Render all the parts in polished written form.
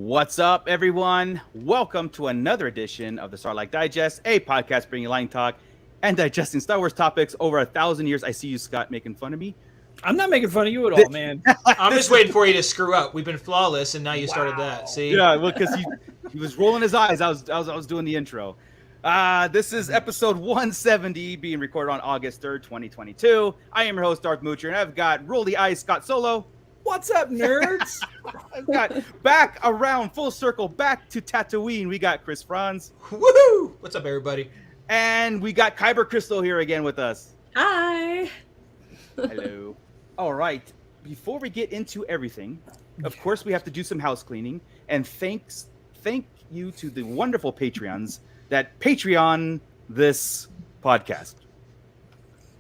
What's up, everyone? Welcome to another edition of the Starlight Digest, a podcast bringing line talk and digesting Star Wars topics over 1,000 years. I see you, Scott, making fun of me. I'm not making fun of you at all, man. I'm just waiting for you to screw up. We've been flawless, and now you started that. See? Yeah, well, because he was rolling his eyes. I was doing the intro. This is episode 170, being recorded on August 3rd, 2022. I am your host, Darth Moocher, and I've got Roll the Eyes, Scott Solo. What's up, nerds? I've got back around full circle, back to Tatooine. We got Chris Franz. Woohoo! What's up, everybody? And we got Kyber Crystal here again with us. Hi. Hello. All right. Before we get into everything, of course, we have to do some house cleaning. And thank you to the wonderful Patreons that Patreon this podcast.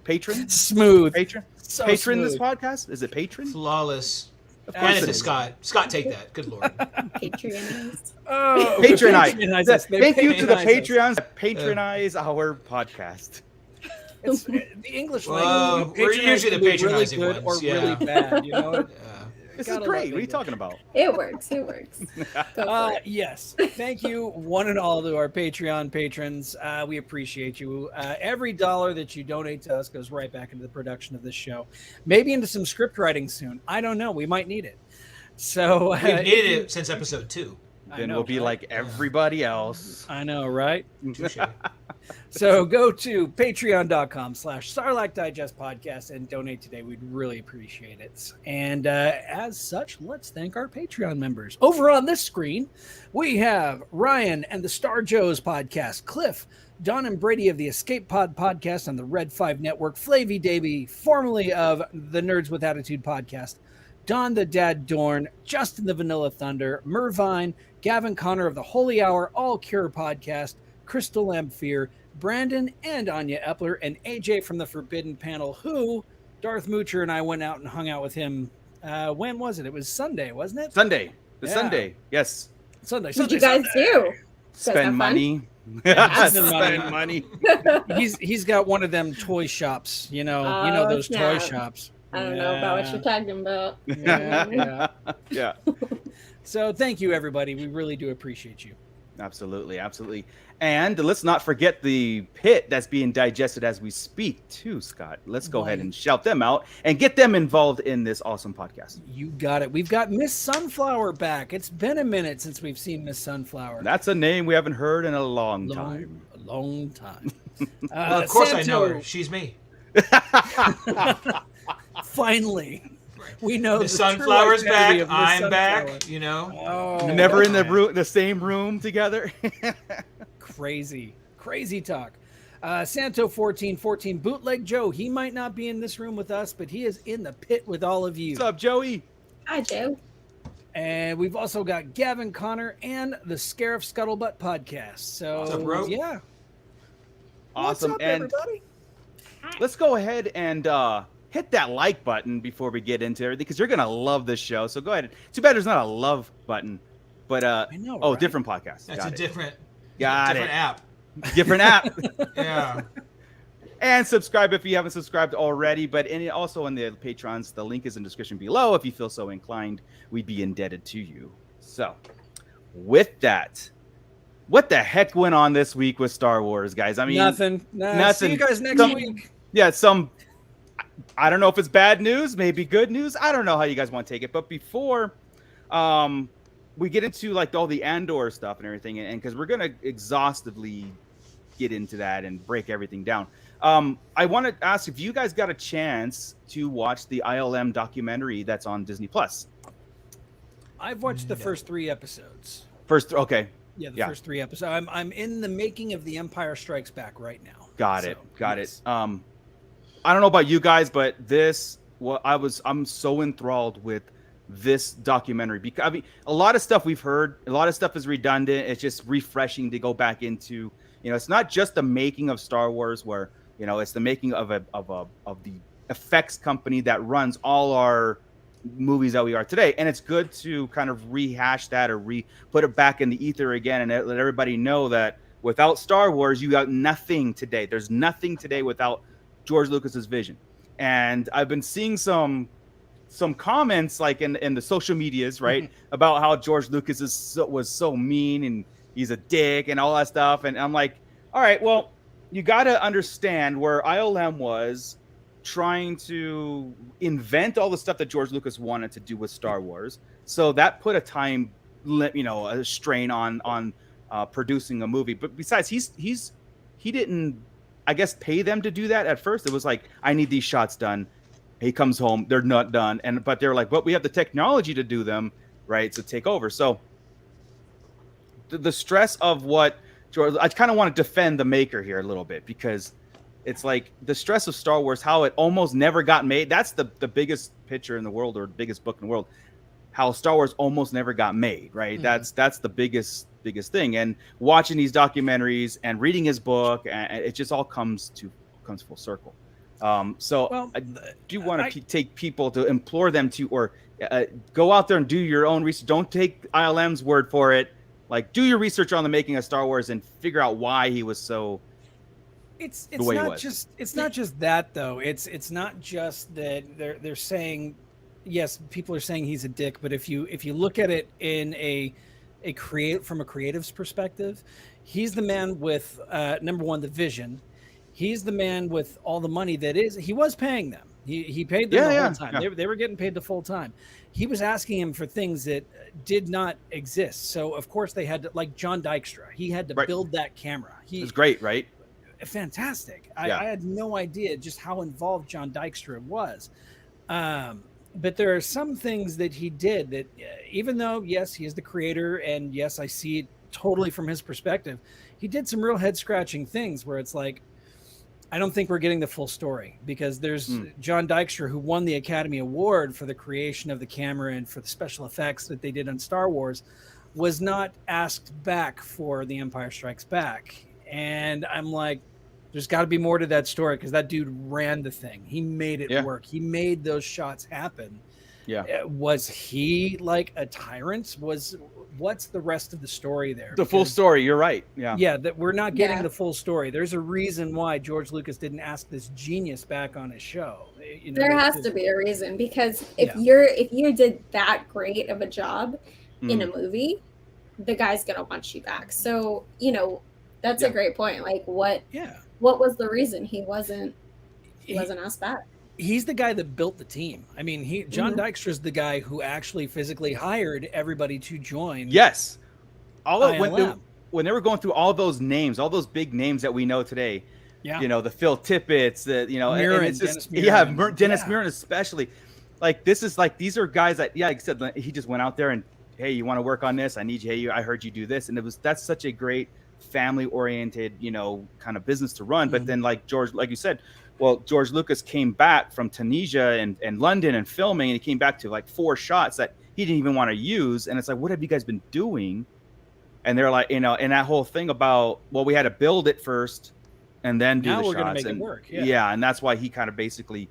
Patron? Smooth. Patron? So Patron smooth. this podcast? Is it patron? Flawless. Of And it it's is. Scott. Scott, take that. Good lord. Patreon. Oh, Patronize. us. They Thank you to the patronize us. Patreons that patronize our podcast. It's, the English Well, language. we're patronize usually can the be really patronizing good ones, or yeah. really bad. You know. This is Gotta great. love What are you English. talking about? It works. Go for it. Yes. Thank you, one and all, to our Patreon patrons. We appreciate you. Every dollar that you donate to us goes right back into the production of this show. Maybe into some script writing soon. I don't know. We might need it. So We've needed it since episode 2. I Then know, we'll be right? like everybody else. I know, right? Touche. So go to patreon.com/Sarlacc Digest Podcast and donate today. We'd really appreciate it. And as such, let's thank our Patreon members. Over on this screen, we have Ryan and the Star Joes podcast, Cliff, Don and Brady of the Escape Pod podcast on the Red 5 Network, Flavy Davy, formerly of the Nerds with Attitude podcast, Don the Dad Dorn, Justin the Vanilla Thunder, Mervine, Gavin Connor of the Holy Hour All Cure podcast, Crystal Lamphere, Brandon and Anya Epler, and AJ from the Forbidden Panel, who Darth Moocher and I went out and hung out with him. When was it? It was Sunday, wasn't it? Sunday. Yeah. Sunday. Yes. Sunday. What did you guys do? You guys have Spend fun? money. Spend money. Spend money. He's got one of them toy shops, you know Oh, those toy snap. shops. I don't know about what you're talking about. Yeah. Yeah. So thank you, everybody. We really do appreciate you. Absolutely. Absolutely. And let's not forget the pit that's being digested as we speak, too, Scott. Let's go ahead and shout them out and get them involved in this awesome podcast. You got it. We've got Miss Sunflower back. It's been a minute since we've seen Miss Sunflower. That's a name we haven't heard in a long time. A long time. Well, of course I know Santo, her. She's me. Finally, we know The true sunflower's identity back. of Miss I'm Sunflower. back. You know. Oh, Never in God. the same room together. Crazy talk. Santo 1414 Bootleg Joe. He might not be in this room with us, but he is in the pit with all of you. What's up, Joey? Hi, Joe. And we've also got Gavin Connor and the Scarif Scuttlebutt podcast. So What's up, bro? yeah, Awesome. What's up, And everybody? let's go ahead and hit that like button before we get into everything, because you're going to love this show. So go ahead. Too bad there's not a love button. But, I know, oh, right? different podcast. That's Got a it. different app. app. Different app. Yeah. And subscribe if you haven't subscribed already. But also in the Patrons, the link is in the description below. If you feel so inclined, we'd be indebted to you. So with that, what the heck went on this week with Star Wars, guys? I mean, Nothing. nothing. See you guys next week. Yeah, I don't know if it's bad news, maybe good news. I don't know how you guys want to take it. But before we get into like all the Andor stuff and everything, and because we're gonna exhaustively get into that and break everything down, I want to ask if you guys got a chance to watch the ILM documentary that's on Disney Plus. I've watched the first 3 episodes. Okay, Yeah, the Yeah. first 3 episodes. I'm in the making of The Empire Strikes Back right now. got So, it. yes. I don't know about you guys, but I'm so enthralled with this documentary, because I mean, a lot of stuff we've heard, a lot of stuff is redundant. It's just refreshing to go back into. It's not just the making of Star Wars, where it's the making of the effects company that runs all our movies that we are today, and it's good to kind of rehash that or put it back in the ether again, and let everybody know that without Star Wars, you got nothing today. There's nothing today without George Lucas's vision. And I've been seeing some some comments like in the social medias, right, about how George Lucas was so mean and he's a dick and all that stuff. And I'm like, all right, well, you got to understand where ILM was trying to invent all the stuff that George Lucas wanted to do with Star Wars. So that put a time, a strain on producing a movie. But besides, he didn't, I guess, pay them to do that at first. It was like, I need these shots done. He comes home, they're not done, but they're like, but we have the technology to do them, right? To take over. So the stress of what George, I kind of want to defend the maker here a little bit, because it's like the stress of Star Wars, how it almost never got made. That's the biggest picture in the world, or the biggest book in the world. How Star Wars almost never got made, right? That's the biggest thing. And watching these documentaries and reading his book, and it just all comes full circle. So I do want to take people to implore them to, or go out there and do your own research. Don't take ILM's word for it. Like, do your research on the making of Star Wars and figure out why he was so. It's not just that though. It's not just that they're saying, yes, people are saying he's a dick, but if you look at it in from a creative's perspective, he's the man with number one, the vision. He's the man with all the money he was paying them. He paid them the whole time. Yeah. They were getting paid the full time. He was asking him for things that did not exist. So of course they had to, like John Dykstra, he had to build that camera. It was great, right? Fantastic. I had no idea just how involved John Dykstra was. But there are some things that he did that, even though, yes, he is the creator, and yes, I see it totally from his perspective, he did some real head-scratching things where it's like, I don't think we're getting the full story, because there's John Dykstra, who won the Academy Award for the creation of the camera and for the special effects that they did on Star Wars, was not asked back for The Empire Strikes Back. And I'm like, there's got to be more to that story, because that dude ran the thing. He made it work. He made those shots happen. Yeah. Was he like a tyrant? What's the rest of the story there? The full story. You're right. Yeah. Yeah. That we're not getting the full story. There's a reason why George Lucas didn't ask this genius back on his show. There has to be a reason, because if you did that great of a job in a movie, the guy's going to want you back. So, that's a great point. Like, what was the reason he wasn't asked back? He's the guy that built the team. I mean, John Dykstra's the guy who actually physically hired everybody to join. Yes. When they were going through all those names, all those big names that we know today, the Phil Tippett's, Mirren, and it's just, Dennis Mirren. Dennis Mirren especially. Like, this is like, these are guys that, like I said, he just went out there and, hey, you want to work on this? I need you. Hey, I heard you do this. And that's such a great family-oriented, kind of business to run. But then, like you said, George Lucas came back from Tunisia and London and filming, and he came back to like 4 shots that he didn't even want to use. And it's like, what have you guys been doing? And they're like, and that whole thing about, we had to build it first and then do the shots. Now we're going to make it work. Yeah. And that's why he kind of basically,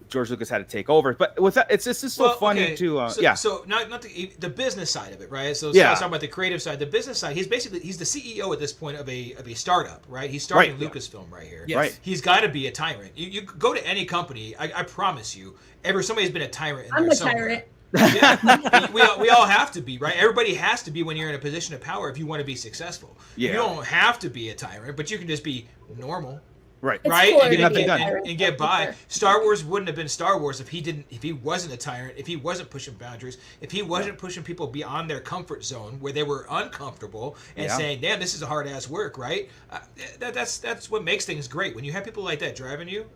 George Lucas had to take over. But with that, it's just so funny to So not the business side of it, right? So let's talk about the creative side. The business side, he's the CEO at this point of a startup, right? He's starting Lucasfilm right here. Yes. Right. He's got to be a tyrant. You go to any company, I promise you, somebody's been a tyrant in I'm there a somewhere. tyrant. Yeah. we all have to be, right? Everybody has to be when you're in a position of power if you want to be succul. Yeah. You don't have to be a tyrant, but you can just be normal. Right. And get by. Star Wars wouldn't have been Star Wars if he wasn't a tyrant, if he wasn't pushing boundaries, if he wasn't pushing people beyond their comfort zone where they were uncomfortable and saying, "Damn, this is a hard ass work," right? That's what makes things great. When you have people like that driving you,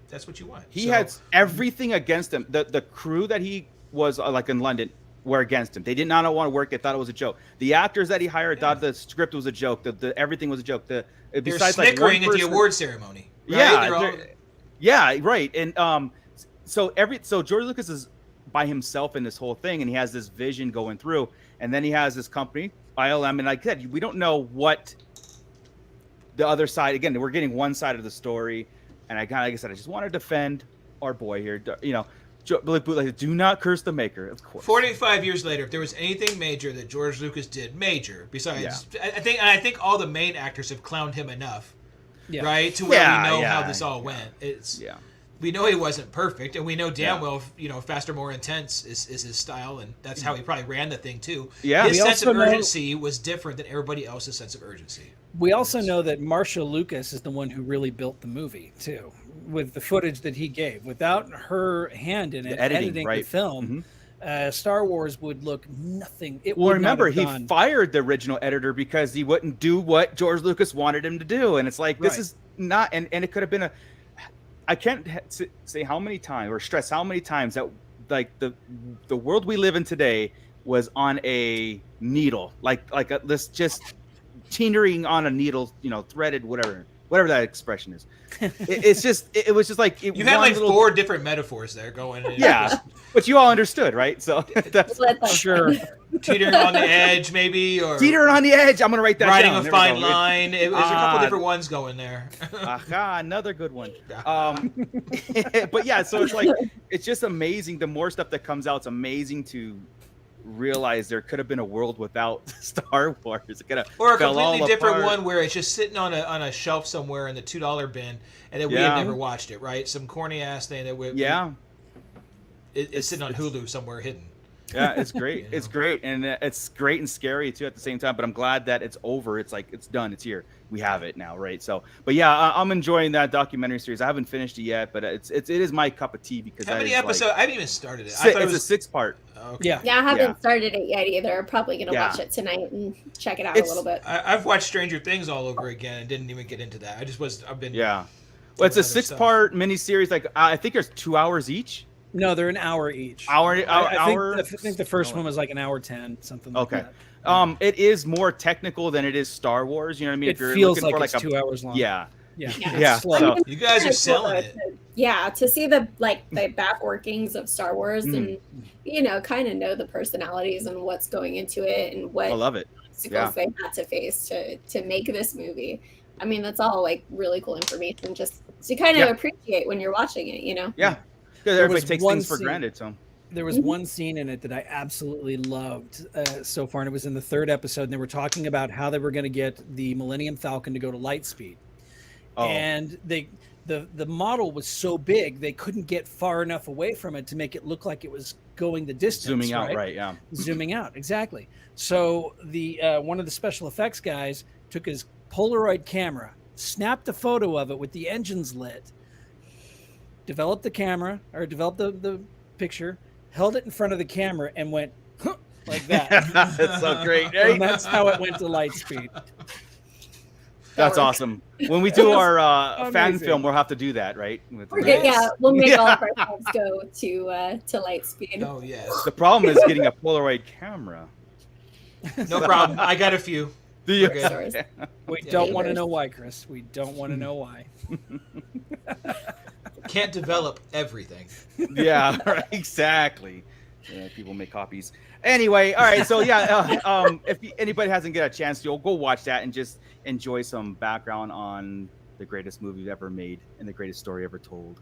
that's what you want. He had everything against him. The crew that he was like in London were against him. They did not want to work. They thought it was a joke. The actors that he hired thought the script was a joke. Everything was a joke. Besides, they're snickering at the award ceremony. Right? Right. And so George Lucas is by himself in this whole thing, and he has this vision going through, and then he has this company, ILM, and like I said, we don't know what the other side. Again, we're getting one side of the story, and like I said, I just want to defend our boy here. Do not curse the maker, of course. 45 years later, if there was anything major that George Lucas did, besides, I think all the main actors have clowned him enough, right, to where we know how this all went. We know he wasn't perfect, and we know damn well, faster, more intense is his style, and that's how he probably ran the thing too. Yeah, his sense of urgency was different than everybody else's sense of urgency. We also know that Marcia Lucas is the one who really built the movie too, with the footage that he gave. Without her hand in it, editing the film, Star Wars would look nothing. Remember, he fired the original editor because he wouldn't do what George Lucas wanted him to do, and it's like this is not, and it could have been I can't say how many times or stress how many times that like the world we live in today was on a needle, like this just teetering on a needle, threaded, whatever that expression is. It was just like you had like 4 different metaphors there going. Yeah, but you all understood, right? So that's sure. Teetering on the edge, maybe, or teetering on the edge. I'm gonna write that riding down. a fine line. It was a couple different ones going there. Another good one. But yeah, so it's like it's just amazing. The more stuff that comes out, it's amazing to realize there could have been a world without Star Wars. It could have or a completely different one where it's just sitting on a shelf somewhere in the $2 bin, and then we have never watched it. Right, some corny ass thing that it's sitting on Hulu somewhere hidden. Yeah, it's great. It's great, and it's great and scary too at the same time. But I'm glad that it's over. It's like it's done. It's here. We have it now, right? So, but yeah, I'm enjoying that documentary series. I haven't finished it yet, but it is my cup of tea because how many episodes? I haven't even started it. It's a 6-part. Okay. Yeah, I haven't started it yet either. Probably gonna watch it tonight and check it out a little bit. I've watched Stranger Things all over again and didn't even get into that. I've been well, it's a 6-part miniseries. Like I think there's 2 hours each. No, they're an hour each. I think the first one was like an hour 10, something like that. It is more technical than it is Star Wars. You know what I mean? It feels like it's 2 hours long. Yeah. So, you guys are selling it. Yeah, to see the back workings of Star Wars and kind of know the personalities and what's going into it and what I love it. obstacles they had to face to make this movie. I mean, that's all like really cool information just to kind of appreciate when you're watching it. Yeah. Because everybody takes things for granted. So there was one scene in it that I absolutely loved so far, and it was in the 3rd episode. And they were talking about how they were going to get the Millennium Falcon to go to light speed, and the model was so big they couldn't get far enough away from it to make it look like it was going the distance. Zooming out, right? Zooming out, exactly. So the one of the special effects guys took his Polaroid camera, snapped a photo of it with the engines lit. Developed the picture, held it in front of the camera, and went like that. That's so great. Right? And that's how it went to light speed. That's awesome. When we do our fan film, we'll have to do that, right? We'll make all of our films go to light speed. Oh yes. The problem is getting a Polaroid camera. No problem. I got a few. We don't want to know why, Chris. We don't want to know why. Can't develop everything. Yeah, right, exactly. Yeah, people make copies. Anyway, all right. So if anybody hasn't got a chance, you'll go watch that and just enjoy some background on the greatest movie ever made and the greatest story ever told.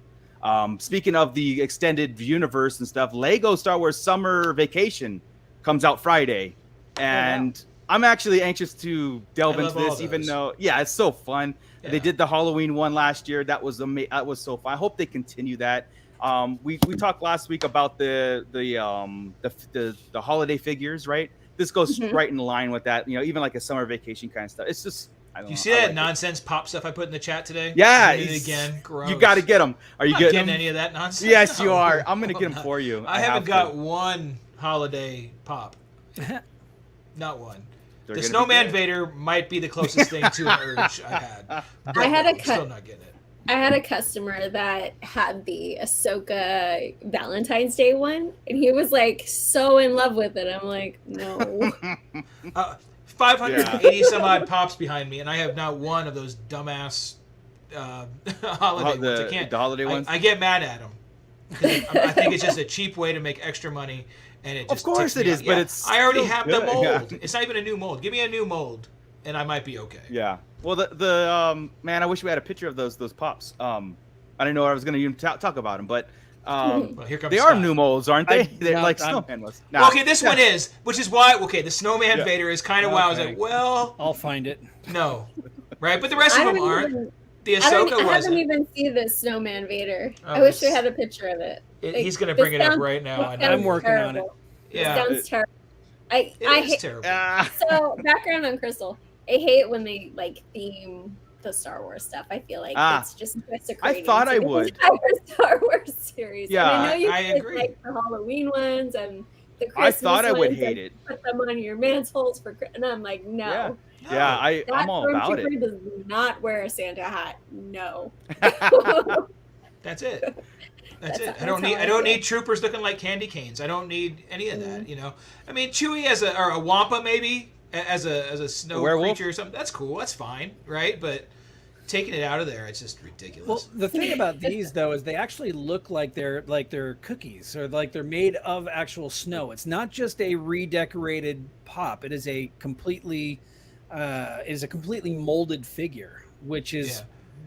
Speaking of the extended universe and stuff, Lego Star Wars Summer Vacation comes out Friday, and I'm actually anxious to delve into this, even though it's so fun. Yeah. They did the Halloween one last year. That was that was so fun. I hope they continue that. We talked last week about the holiday figures, right? This goes right in line with that. Even like a summer vacation kind of stuff. It's just You see that nonsense pop stuff I put in the chat today? Yeah, again. Gross. You got to get them. Are you getting any of that nonsense? Yes, you are. I'm gonna get them for you. I haven't got one holiday pop. Not one. The Snowman Vader might be the closest thing to an urge I had. Still not getting it. I had a customer that had the Ahsoka Valentine's Day one, and he was like so in love with it. I'm like, no. 580 some odd pops behind me, and I have not one of those dumbass holiday ones. I can't. The holiday ones. I get mad at them. I think it's just a cheap way to make extra money. And it just of course it is, but it's. I already have the mold. Yeah. It's not even a new mold. Give me a new mold, and I might be okay. Yeah. Well, the man, I wish we had a picture of those pops. I didn't know I was going to even talk about them, but well, here comes they Scott. are new molds, aren't they? They're like Snowman was. Well, okay, this one is, which is why. Okay, the Snowman Vader is kind of why I was like, well, I'll find it. No, right, but the rest of them aren't. The Ahsoka I haven't wasn't. even seen the Snowman Vader. Oh, I wish I it's- had a picture of it. He's gonna bring it up right now. I know. I'm working on it. Yeah, It sounds terrible. I it is hate. terrible. So background on Crystal. I hate when they like theme the Star Wars stuff. I feel like it's just desecrating. I thought I the would. entire Star Wars series. Yeah, and I know you I guys agree. like the Halloween ones and the I Christmas thought I would ones hate and it. Put them on your mantles and I'm like, no. Yeah, That I'm all about it. Stormtrooper does not wear a Santa hat. No. That's it. That's it. I that's don't how need. I I don't feel. need troopers looking like candy canes. I don't need any of that. You know. I mean, Chewie as or a Wampa maybe as a snow werewolf? creature or something. That's cool. That's fine, right? But taking it out of there, it's just ridiculous. Well, the thing about these though is they actually look like they're cookies or like they're made of actual snow. It's not just a redecorated pop. It is a completely molded figure, which is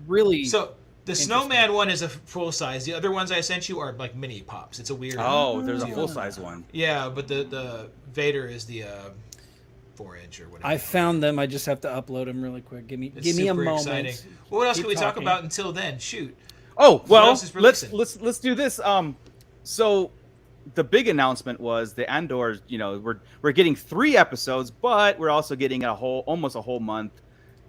really So the Snowman one is a full size. The other ones I sent you are like mini pops. It's a weird. Oh, there's a full size one. Yeah, but the Vader is the 4-inch or whatever. I found them. I just have to upload them really quick. Give me It's a super moment. exciting. Well, what else Keep can we talk talking. about until then? Shoot. Oh What well, else is releasing? let's do this. So the big announcement was the Andor. You know, we're getting 3 episodes, but we're also getting almost a whole month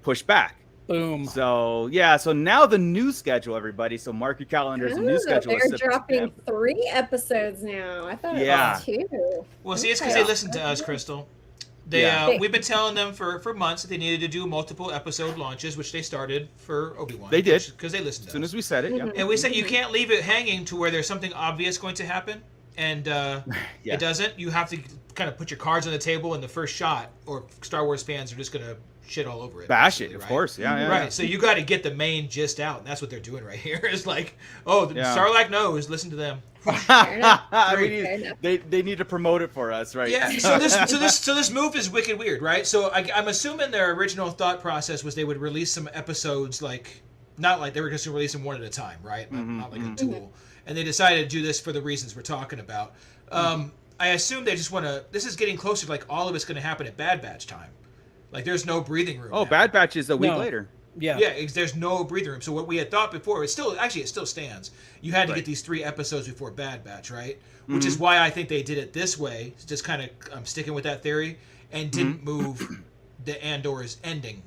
pushed back. Boom. So yeah, so now the new schedule, everybody. So mark your calendars. The new schedule. They're is dropping 3 episodes now. I thought Yeah. it was 2. Well, see, it's because they listened to us, Crystal. They Yeah. we've been telling them for months that they needed to do multiple episode launches, which they started for Obi-Wan. They did. Because they listened As to soon us. as we said it, yeah. And we said you can't leave it hanging to where there's something obvious going to happen, and Yeah. it doesn't. You have to kind of put your cards on the table in the first shot, or Star Wars fans are just going to shit all over it. Bash it, basically, of right? course. Yeah, yeah. Right, so you got to get the main gist out, and that's what they're doing right here. It's like, oh, the Yeah. Sarlacc knows, listen to them. Fair they need to promote it for us, right? Yeah. So this move is wicked weird, right? So I'm assuming their original thought process was they would release some episodes not like they were just going to release them one at a time, right? Not like a duel. And they decided to do this for the reasons we're talking about. I assume they just want to. This is getting closer to like all of it's going to happen at Bad Batch time. Like there's no breathing room. Oh, now. Bad Batch is a week No. later. Yeah. Yeah, there's no breathing room. So what we had thought before, it still stands. You had to Right. get these 3 episodes before Bad Batch, right? Which is why I think they did it this way, just kind of sticking with that theory, and didn't move the Andor's ending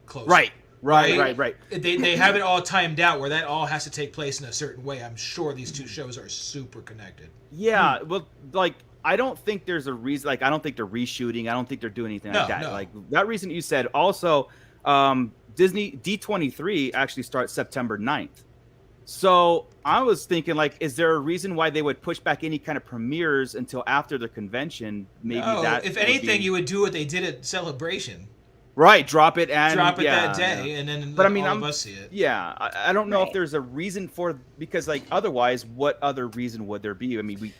closer. Right. Right. They have it all timed out where that all has to take place in a certain way. I'm sure these 2 shows are super connected. Yeah. Well, like I don't think there's a reason. Like I don't think they're reshooting. I don't think they're doing anything like that. No. Like that reason you said. Also, Disney D23 actually starts September 9th. So I was thinking, like, is there a reason why they would push back any kind of premieres until after the convention? Maybe that. If would anything, be- you would do what they did at Celebration. right, drop it and Drop it yeah, that day, yeah. and then But I mean, all I'm of us see it. Yeah, I don't know if Right. there's a reason for because like otherwise, what other reason would there be? I mean,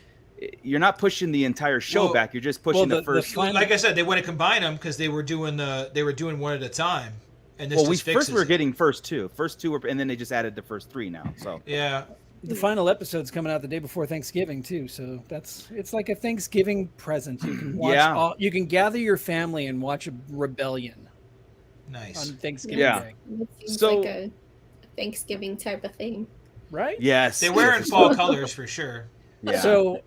you're not pushing the entire show Well- back. You're just pushing well, the the first. final- Like I said, they want to combine them because they were doing one at a time, and this Well, we just fixes first were it. getting first 2 were, and then they just added the first 3 now. So Yeah, The final episode's coming out the day before Thanksgiving too, so it's like a Thanksgiving present. You can watch Yeah. you can gather your family and watch a rebellion nice. on Thanksgiving Yeah. Day. It seems So- like a Thanksgiving type of thing. Right? yes, They wear in fall colors for sure. Yeah. So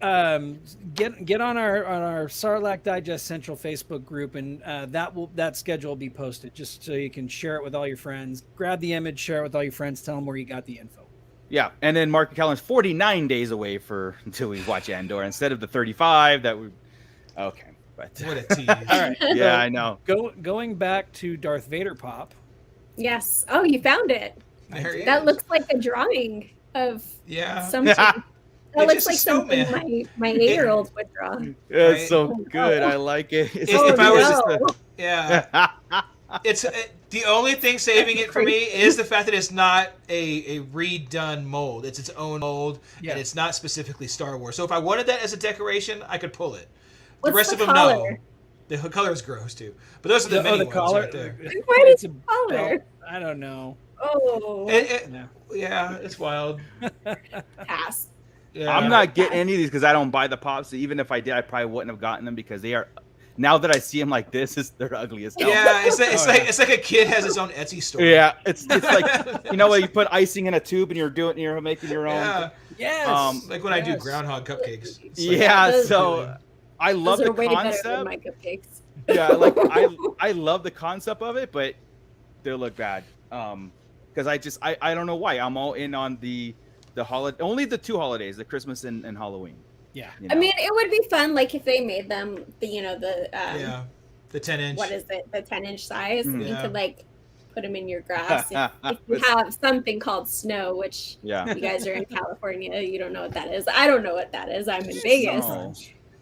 get on our Sarlacc Digest Central Facebook group, and that schedule will be posted just so you can share it with all your friends. Grab the image, share it with all your friends, tell them where you got the info. yeah, and then mark your calendars 49 days away until we watch Andor instead of the 35 that we. Okay, but What a tease. All right. yeah, I know. Going back to Darth Vader pop. Yes. Oh, you found it. There he That is. looks like a drawing of Yeah. something. That It's looks just a like something snowman. my 8-year-old would draw. It's Right. so good. I like it. It's If I was just Yeah. It's the only thing saving it for me is the fact that it's not a redone mold. It's its own mold, Yeah. and it's not specifically Star Wars. So if I wanted that as a decoration, I could pull it. What's the rest the of them, collar? no. The color is gross too. But those are the mini the ones collar. right there. Why It's a collar? belt. I don't know. Oh, No. Yeah, it's wild. pass. Yeah. I'm not getting any of these because I don't buy the pops. So even if I did, I probably wouldn't have gotten them because they are now that I see them like this, they're ugly as hell. Yeah, it's like a kid has his own Etsy store. Yeah, it's like when you put icing in a tube and you're making your own. Yeah. Yes. Like when I do groundhog cupcakes. Yeah, so I love the way concept. better than my cupcakes. Yeah, like I love the concept of it, but they look bad. Because I don't know why. I'm all in on the holiday, only the 2 holidays, the Christmas and Halloween. Yeah. I mean, it would be fun, like if they made them the 10-inch. What is it? The 10-inch size. Mm-hmm. You could like put them in your grass. If you have something called snow, which you guys are in California, you don't know what that is. I don't know what that is. I'm in Vegas. No.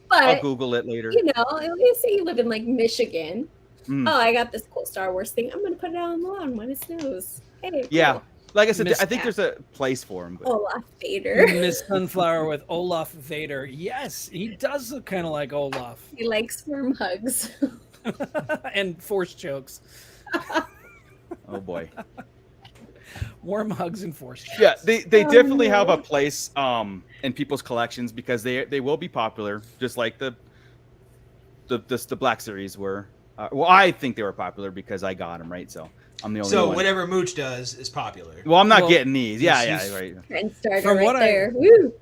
But I'll Google it later. Let's say you live in like Michigan. Oh, I got this cool Star Wars thing. I'm gonna put it out on the lawn when it snows. Hey, yeah. cool. Like I said, I think there's a place for him. But... Olaf Vader. Miss Sunflower with Olaf Vader. Yes, he does look kind of like Olaf. He likes firm hugs. And force chokes. Oh boy. Warm hugs and force chokes. Yeah, they definitely have a place in people's collections because they will be popular, just like the Black Series were. Well, I think they were popular because I got them, right? So I'm the only one. So whatever Mooch does is popular. Well, I'm not getting these. Yeah, right. Trend starter From right what there. Woo.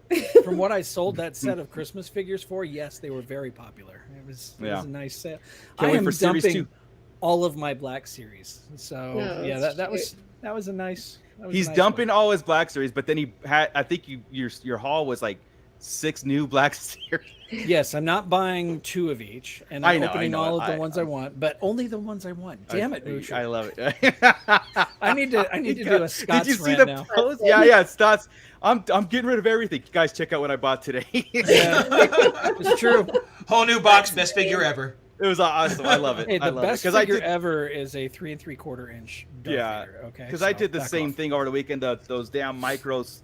From what I sold that set of Christmas figures for, yes, they were very popular. It was a nice set. Can't wait for Series 2. All of my Black Series. So that was a nice. He's dumping all his Black Series, but then he had. I think your haul was like 6 new Black Series. Yes, I'm not buying 2 of each, and I'm opening all of the ones I want, but only the ones I want. Damn it, Mooch. I love it. I need to do a Scott's Did you see rant the now. post? Yeah, Scott's. I'm getting rid of everything. You guys, check out what I bought today. Yeah, it's true. Whole new box, best figure ever. It was awesome. I love it. Hey, the best it. figure ever is a 3 3/4 inch. Darth Vader, okay. Because I did the same thing over the weekend. Those damn micros.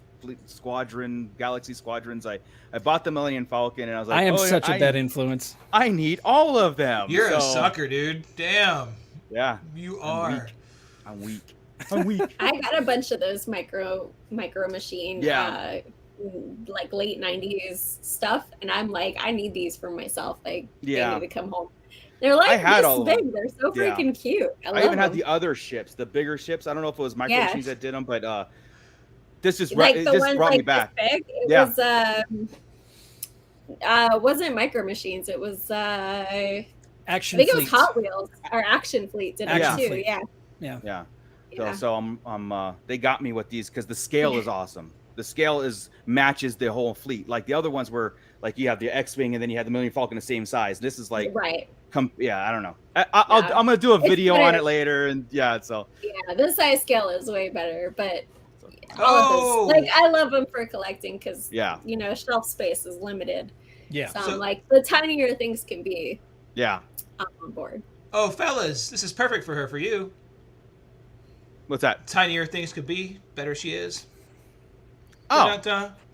Galaxy Squadrons. I bought the Millennium Falcon and I was like, I am such a bad influence. I need all of them. You're a sucker, dude. Damn. Yeah. You are. I'm weak. I got a bunch of those micro machine like late 90s stuff, and I'm like, I need these for myself. Like they need to come home. They're like this big. They're so freaking cute. I even had the other ships, the bigger ships. I don't know if it was micro machines that did them, but this just like it the just ones brought like me back. This big. It was wasn't Micro Machines. It was Action. I think it was Hot Wheels or Action Fleet did it too. Fleet. Yeah. So I'm they got me with these because the scale is awesome. The scale matches the whole fleet. Like the other ones were like you have the X-wing and then you have the Millennium Falcon the same size. This is like I don't know. I'm gonna do a video on it later and this size scale is way better, but. All of this, like I love them for collecting because shelf space is limited. Yeah. So I'm like the tinier things can be. Yeah. I'm on board. Oh, fellas, this is perfect for her. For you. What's that? Tinier things could be, better she is. Oh.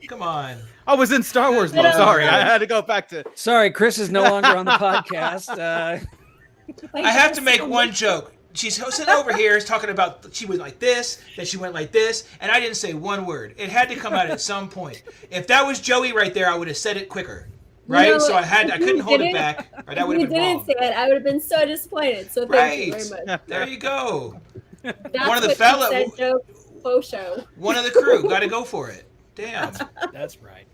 Come on. I was in Star Wars mode. Sorry, I had to go back to. Sorry, Chris is no longer on the podcast. I have to make one joke. She's sitting over here talking about she went like this, then she went like this, and I didn't say one word. It had to come out at some point. If that was Joey right there, I would have said it quicker, right? So I couldn't hold it back, or that would have been wrong. If you didn't say it, I would have been so disappointed. So thank you very much. There you go. That's one of the fellas, faux show. One of the crew, got to go for it. Damn. That's right.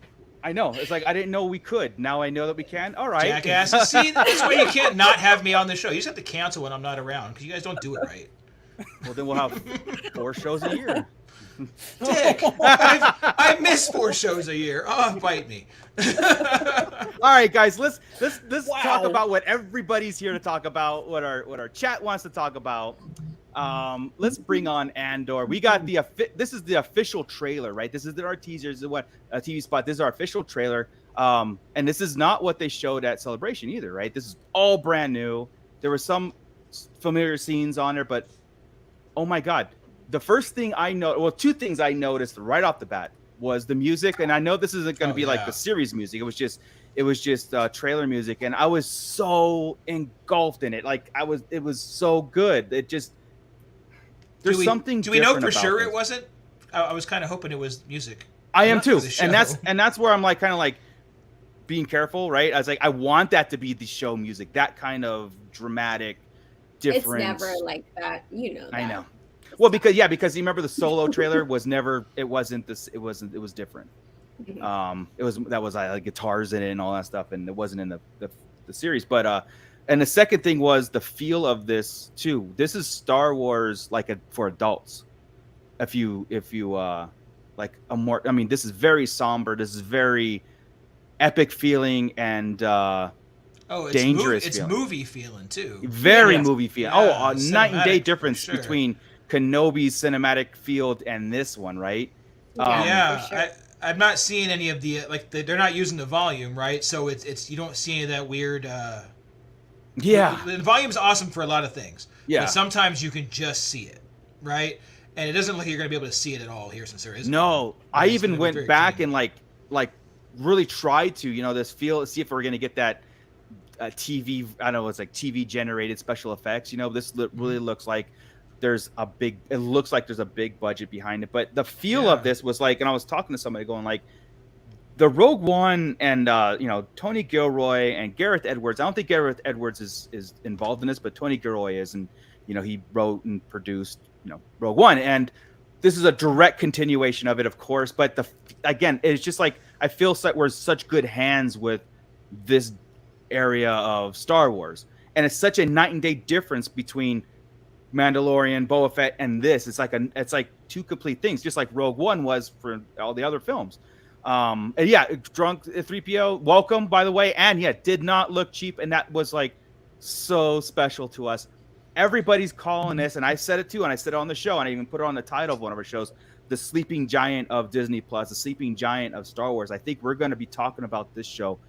I know. It's like I didn't know we could. Now I know that we can. All right. Jackasses. See, that's why you can't not have me on the show. You just have to cancel when I'm not around because you guys don't do it right. Well, then we'll have 4 shows a year. Dick, I miss 4 shows a year. Oh, bite me. All right, guys. Let's talk about what everybody's here to talk about. What our chat wants to talk about. Let's bring on Andor. We got this is the official trailer, right? This is our teasers. This is what a TV spot. This is our official trailer. And this is not what they showed at Celebration either, right? This is all brand new. There were some familiar scenes on there, but oh my God. The first thing two things I noticed right off the bat was the music. And I know this isn't going to be like the series music. It was just trailer music. And I was so engulfed in it. Like it was so good. It just, there's something. Do we know for sure this. It wasn't? I was kind of hoping it was music. I am too, and that's where I'm like kind of like being careful, right? I was like, I want that to be the show music, that kind of dramatic difference. It's never like that, that. I know. Well, because you remember the Solo trailer was never. It wasn't this. It wasn't. It was different. Mhm. It was like guitars in it and all that stuff, and it wasn't in the series. But and the second thing was the feel of this too. This is Star Wars for adults. If you like a more, I mean, this is very somber. This is very epic feeling and it's dangerous. It's movie feeling too. Very movie feeling. Yeah, A night and day difference sure. between Kenobi's cinematic field and this one, right? For sure. I'm not seeing any of the they're not using the volume, right? So it's you don't see any of that weird. The volume's awesome for a lot of things. Yeah. But sometimes you can just see it, right? And it doesn't look like you're going to be able to see it at all here since there is. No, I even went back and like really tried to, this feel, see if we're going to get that TV. I don't know, it's like TV generated special effects. This really looks like there's a big budget behind it. But the feel of this was like, and I was talking to somebody going like, the Rogue One and Tony Gilroy and Gareth Edwards. I don't think Gareth Edwards is involved in this, but Tony Gilroy is, and he wrote and produced Rogue One, and this is a direct continuation of it, of course. But again, it's just like I feel like we're in such good hands with this area of Star Wars, and it's such a night and day difference between Mandalorian, Boba Fett, and this. It's like two complete things, just like Rogue One was for all the other films. And drunk 3PO, welcome, by the way, and did not look cheap, and that was like so special to us. Everybody's calling this, and I said it too, and I said it on the show, and I even put it on the title of one of our shows, the sleeping giant of Disney Plus, the sleeping giant of Star Wars. I think we're going to be talking about this show,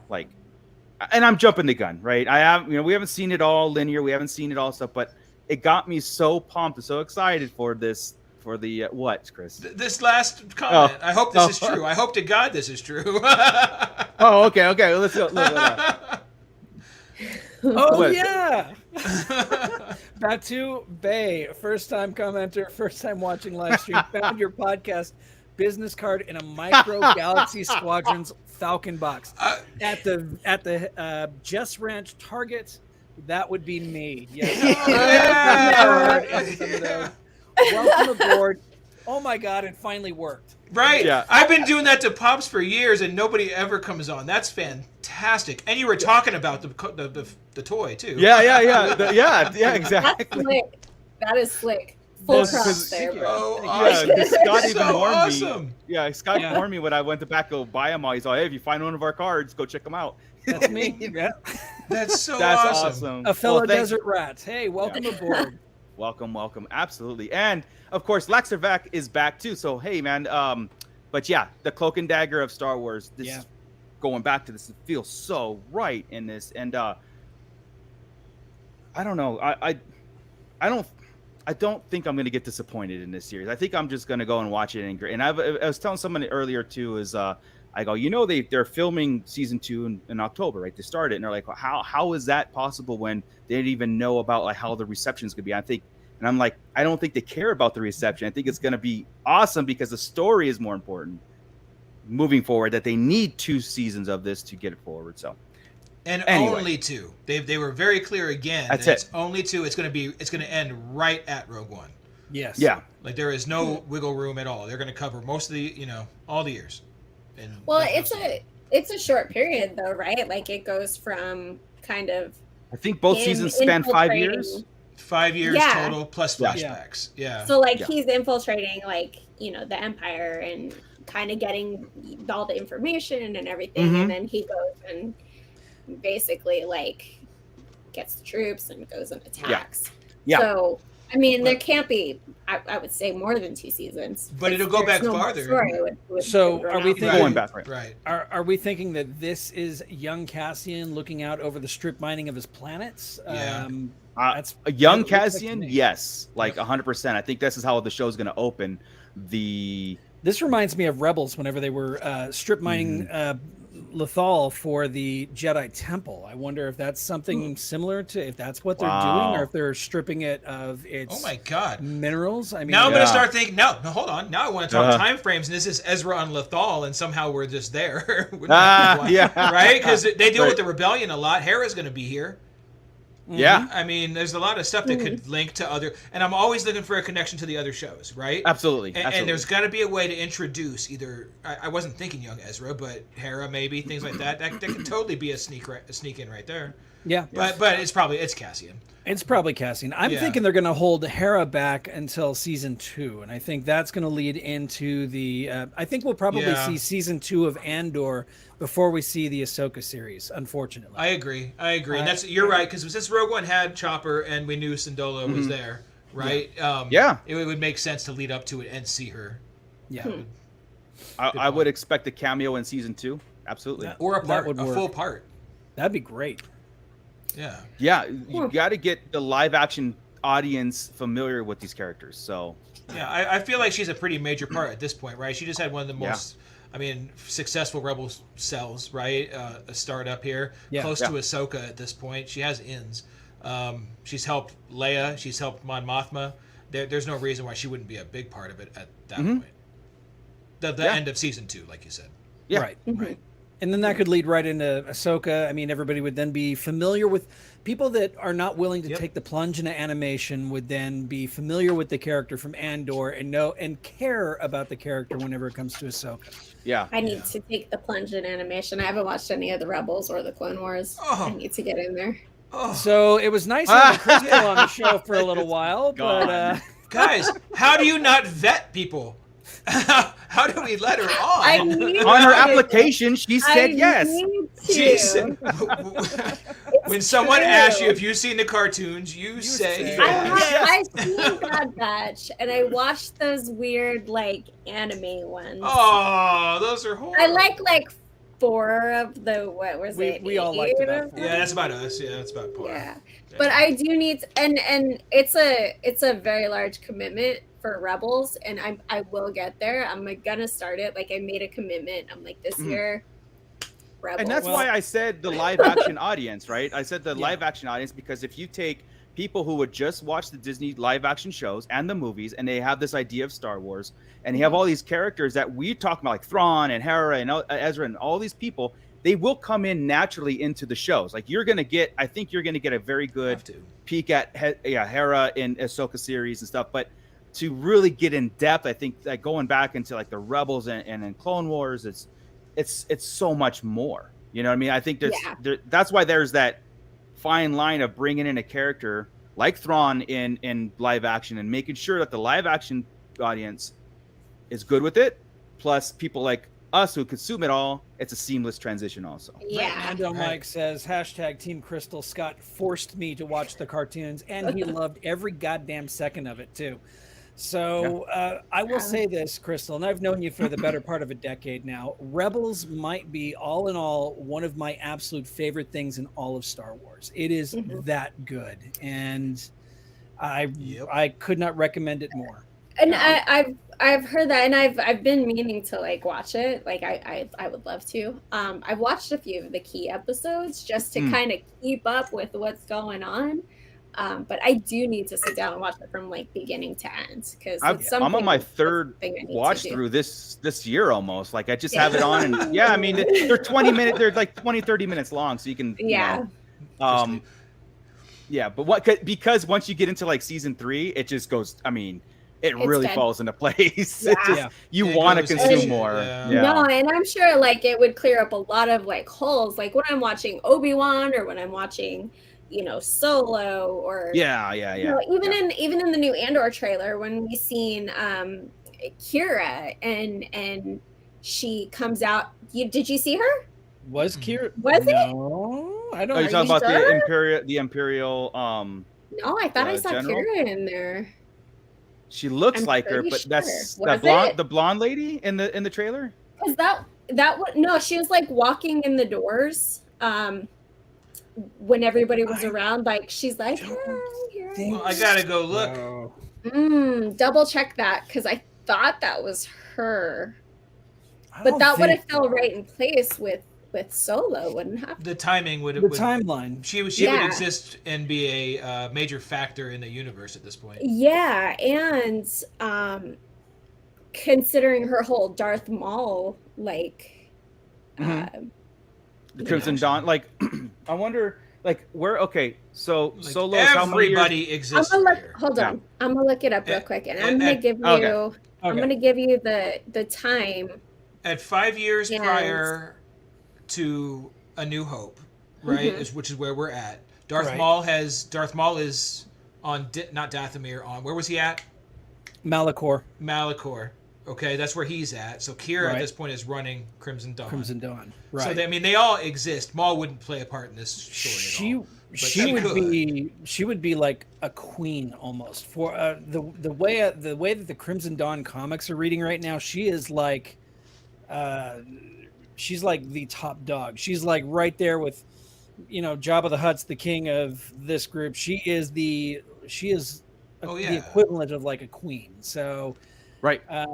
and I'm jumping the gun, right? We haven't seen it all linear, we haven't seen it all stuff, but it got me so pumped and so excited for this. For the what, Chris? This last comment. I hope this is true. I hope to God this is true. Okay. Let's go. Yeah. Batu Bay, first time commenter, first time watching live stream. Found your podcast business card in a Micro Galaxy Squadrons Falcon box at the Jess Ranch Target. That would be me. Yes. Welcome aboard. Oh my God, it finally worked. Right. Yeah. I've been doing that to Pops for years and nobody ever comes on. That's fantastic. And you were talking about the toy too. Yeah, exactly. That's slick. That is slick. Full props there, bro. Awesome. Scott even warned awesome. me. Yeah, Scott warned me when I went to back go buy them all. He's like, hey, if you find one of our cards, go check them out. That's me. Yeah. That's awesome. A fellow desert rat. Hey, welcome aboard. Welcome. Absolutely. And of course, Laxervac is back too. So, hey, man. But the cloak and dagger of Star Wars. This going back to this, it feels so right in this. And I don't know. I don't think I'm going to get disappointed in this series. I think I'm just going to go and watch it. And I was telling somebody earlier too, I go, they're filming season 2 in October, right? They started, and they're like, how is that possible when they didn't even know about how the reception is going to be? I'm like, I don't think they care about the reception. I think it's going to be awesome because the story is more important moving forward. That they need 2 seasons of this to get it forward. So, and only 2. They were very clear again. That's it. It's only 2. It's going to end right at Rogue One. Yes. Yeah. Like there is no wiggle room at all. They're going to cover most of the all the years. Well, it's a short period though, right? Like it goes from kind of. I think both seasons span 5 years. 5 years total plus flashbacks. Yeah. So he's infiltrating the Empire and kind of getting all the information and everything, and then he goes and basically gets the troops and goes and attacks. Yeah. So I mean, there can't be. I would say more than 2 seasons. But it'll go back farther. So are we thinking going back? Right. Are we thinking that this is young Cassian looking out over the strip mining of his planets? Yeah. That's a young Cassian, yes, 100%. I think this is how the show's going to open. This reminds me of Rebels whenever they were strip mining Lothal for the Jedi Temple. I wonder if that's something similar to, if that's what they're doing, or if they're stripping it of its oh my God. minerals. I mean, now I'm going to start thinking, no, hold on. Now I want to talk time frames, and this is Ezra on Lothal, and somehow we're just there. Right? Because they deal with the rebellion a lot. Hera's going to be here. Yeah. I mean, there's a lot of stuff that could link to other, and I'm always looking for a connection to the other shows, right? Absolutely. And there's got to be a way to introduce either, I wasn't thinking young Ezra, but Hera maybe, things like that. That could totally be a sneak in right there. Yeah. But it's Cassian. It's probably Cassian. I'm thinking they're going to hold Hera back until season 2, and I think that's going to lead into the. I think we'll probably see season 2 of Andor before we see the Ahsoka series. Unfortunately, I agree. And you're right, because since Rogue One had Chopper and we knew Syndulla was there, right? It would make sense to lead up to it and see her. Yeah, I would expect a cameo in season 2. Absolutely, or a full part. That'd be great. Yeah, you got to get the live action audience familiar with these characters. So yeah, I feel like she's a pretty major part at this point, right? She just had one of the most, successful Rebel cells, right? A startup here, close to Ahsoka at this point. She has ins. She's helped Leia. She's helped Mon Mothma. There's no reason why she wouldn't be a big part of it at that point. The end of season 2, like you said. Yeah. Right. Right. And then that could lead right into Ahsoka. I mean, everybody would then be familiar with people that are not willing to take the plunge into animation would then be familiar with the character from Andor and know and care about the character whenever it comes to Ahsoka. Yeah. I need to take the plunge in animation. I haven't watched any of the Rebels or the Clone Wars. I need to get in there. So it was nice having Crystal on the show for a little while, but guys, how do you not vet people? How do we let her on? On her application, she said yes. She said, when someone asks you if you've seen the cartoons, you say yes. I've seen Bad Batch, and I watched those weird, anime ones. Oh, those are horrible. I like 4 of the, what was it? We all liked about 4. Yeah, that's about us. Yeah, that's about par. Yeah. But I do need, and it's a very large commitment for Rebels, and I will get there. I'm gonna start it. I made a commitment. I'm this year, Rebels. And that's why I said the live action audience, right? I said the live action audience because if you take people who would just watch the Disney live action shows and the movies, and they have this idea of Star Wars, and you have all these characters that we talk about, like Thrawn and Hera and Ezra and all these people, they will come in naturally into the shows. I think you're going to get a very good peek at Hera in Ahsoka series and stuff. But to really get in depth, I think going back into the Rebels and in Clone Wars, it's so much more. You know what I mean? I think that's why there's that fine line of bringing in a character like Thrawn in live action and making sure that the live action audience is good with it. Plus people like us who consume it all, it's a seamless transition also. Yeah. And Mike says, #Team Crystal Scott forced me to watch the cartoons, and he loved every goddamn second of it too. So I will say this, Crystal, and I've known you for the better part of a decade now. Rebels might be, all in all, one of my absolute favorite things in all of Star Wars. It is that good, and I could not recommend it more. And I've heard that, and I've been meaning to watch it. I would love to. I've watched a few of the key episodes just to kind of keep up with what's going on. But I do need to sit down and watch it from beginning to end because I'm on my 3rd watch through this year almost. I just have it on, and I mean they're 20 minutes, they're 20-30 minutes long, so you can but because once you get into season 3, it just goes. I mean, it really falls into place. You want to consume more. No, and I'm sure it would clear up a lot of holes. When I'm watching Obi-Wan or when I'm watching Solo or even in the new Andor trailer when we seen Kira and she comes out. Did you see her? Was Kira? Was it? No, I don't. Are you talking about the Imperial? No, I thought I saw General? Kira in there. She looks like her, but that's the blonde lady in the trailer. Is that no? She was walking in the doors. When everybody was around, she's like, well, I gotta go look. Double check that because I thought that was her, but that would have fell right in place with with Solo wouldn't have. The timing would The would, timeline. She would exist and be a major factor in the universe at this point. Yeah, and considering her whole Darth Maul like the Crimson Dawn, like I wonder, like where? Okay, so Like, Solo. everybody exists. Hold on, I'm gonna look it up real quick, and I'm gonna give you. Okay. I'm gonna give you the time. At 5 years prior to A New Hope, right, which is where we're at. Darth Maul is on not Dathomir, on where was he at? Malachor. Okay, that's where he's at. So Kira at this point is running Crimson Dawn. Right. So they all exist. Maul wouldn't play a part in this story at all. She would be like a queen almost for the way that the Crimson Dawn comics are reading right now. She is like, she's like the top dog. She's like right there with, Jabba the Hutt's the king of this group. She is the equivalent of like a queen. So, right. All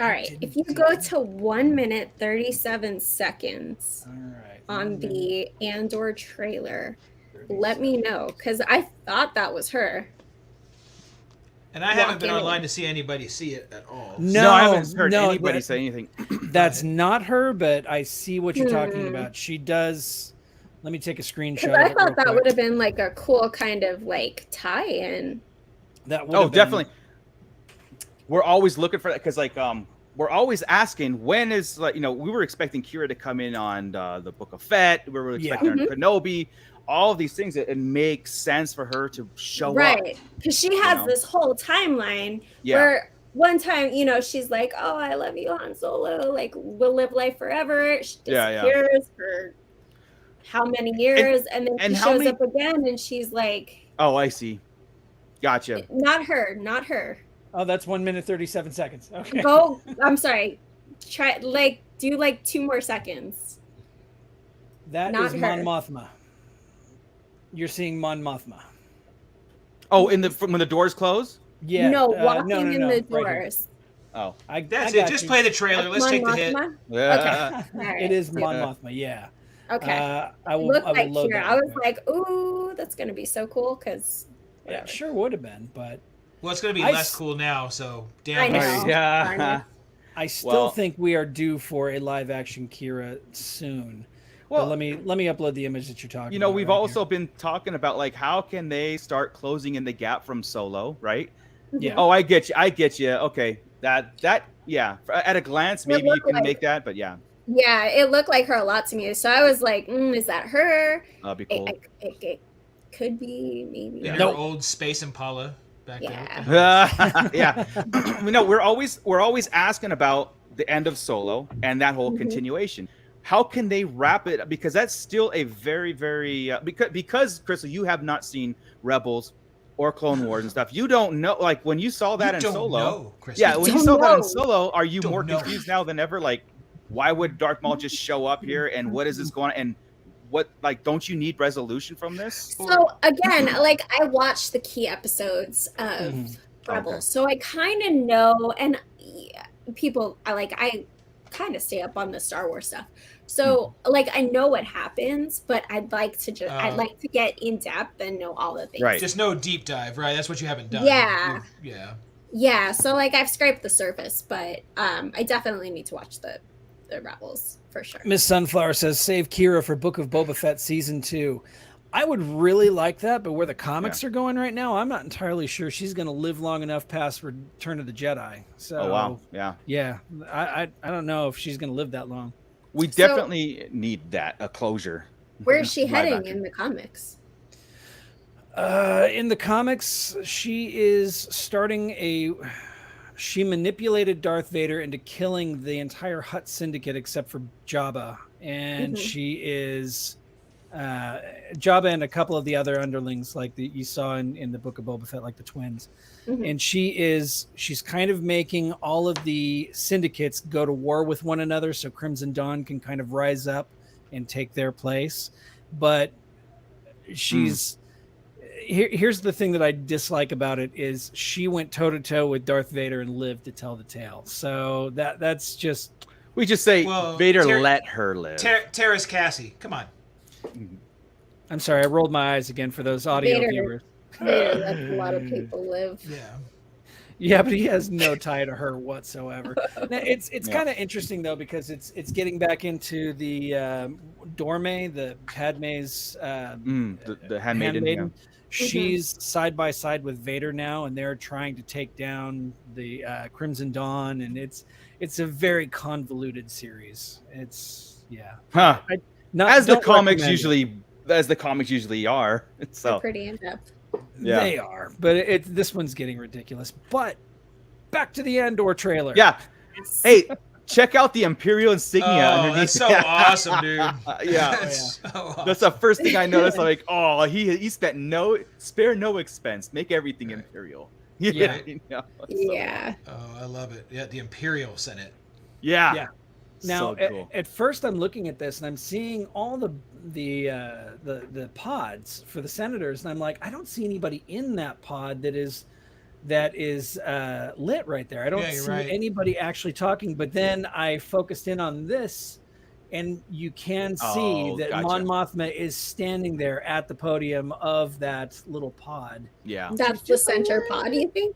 right. If you go to 1 minute 37 seconds on the Andor trailer, let me know, because I thought that was her. And I haven't been online to see anybody see it at all. No, I haven't heard anybody say anything. That's not her, but I see what you're talking about. She does. Let me take a screenshot. I thought that would have been like a cool kind of like tie-in. That would definitely. We're always looking for that because we're always asking when is we were expecting Kira to come in on the Book of Fett. We were expecting her on Kenobi. All of these things, it makes sense for her to show up. Right, because she has this whole timeline where one time, she's like, "Oh, I love you, Han Solo. Like, we'll live life forever." She disappears for how many years, and then she shows up again, and she's like, "Oh, I see. Gotcha." Not her. Oh, that's 1 minute 37 seconds. Okay. Go. I'm sorry. Try do 2 more seconds. That is Mon Mothma. You're seeing Mon Mothma. Oh, when the doors close? Yeah. No, walking in the doors. Oh, that's it. Just play the trailer. Let's take the hit. Yeah. Okay. It is Mon Mothma. Yeah. Okay. I will look like load Kira. I was like, ooh, that's gonna be so cool because. It sure would have been, but. Well, it's gonna be less cool now. So damn. I know. Yeah. I still think we are due for a live action Kira soon. Well, let me upload the image that you're talking about. We've also been talking about like how can they start closing in the gap from Solo, right? Yeah. Oh, I get you. Okay. That at a glance maybe you can make that, but yeah. Yeah, it looked like her a lot to me. So I was like, is that her? That'd be cool. It could be, maybe. In her old Space Impala back there. Yeah. We're always asking about the end of Solo and that whole continuation. How can they wrap it? Because that's still a very, very because Crystal, you have not seen Rebels or Clone Wars and stuff. You don't know. Like when you saw that in Solo, when you saw that in Solo, are you more confused now than ever? Like, why would Darth Maul just show up here? And what is this going on? And what, like, don't you need resolution from this? So again, like I watched the key episodes of Rebels, so I kind of know. And people, I kind of stay up on the Star Wars stuff. So like I know what happens, but I'd like to get in depth and know all the things. Right. Just no deep dive, right? That's what you haven't done. Yeah. So like I've scraped the surface, but I definitely need to watch the Rebels for sure. Miss Sunflower says save Kira for Book of Boba Fett season 2. I would really like that, but where the comics are going right now, I'm not entirely sure she's going to live long enough past Return of the Jedi. So, oh wow, yeah. I don't know if she's going to live that long. We definitely need a closure. Where is she heading in the comics? In the comics, she is she manipulated Darth Vader into killing the entire Hutt syndicate except for Jabba, and she is Jabba and a couple of the other underlings like you saw in the Book of Boba Fett, like the twins. And she's kind of making all of the syndicates go to war with one another so Crimson Dawn can kind of rise up and take their place. But she's here's the thing that I dislike about it is she went toe to toe with Darth Vader and lived to tell the tale. So that's just We just say Vader let her live. Terrace Cassie, come on. I'm sorry, I rolled my eyes again for those audio viewers. Vader lets a lot of people live. Yeah, but he has no tie to her whatsoever. Now, it's kind of interesting though, because it's getting back into the Dorme, the Padme's the handmaiden. Yeah. She's side by side with Vader now, and they're trying to take down the Crimson Dawn, and it's a very convoluted series. It's as the comics usually are. So they're pretty in depth. Yeah. They are, but this one's getting ridiculous. But back to the Andor trailer. Yeah. Hey, check out the Imperial Insignia underneath. That's so awesome, dude. That's so awesome. That's the first thing I noticed. I'm like, oh, he spent no expense, make everything Imperial. Yeah. Yeah. Oh, I love it. Yeah, the Imperial Senate. Yeah. Now, so cool. at first, I'm looking at this and I'm seeing all the pods for the senators, and I'm like, I don't see anybody in that pod that is lit right there. I don't see anybody actually talking. But then I focused in on this, and you can see that Mon Mothma is standing there at the podium of that little pod. Yeah, that's the center pod, you think?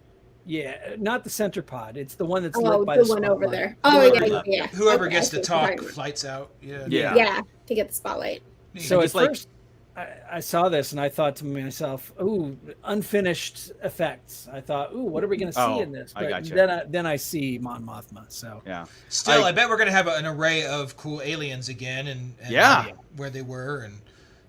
Yeah, not the center pod. It's the one that's lit by the one over there. Oh, yeah. Whoever gets to talk flights out. Yeah, to get the spotlight. So at first, I saw this and I thought to myself, "Ooh, unfinished effects." I thought, "Ooh, what are we going to see in this?" But then I see Mon Mothma. So Still, I bet we're going to have an array of cool aliens again, and where they were,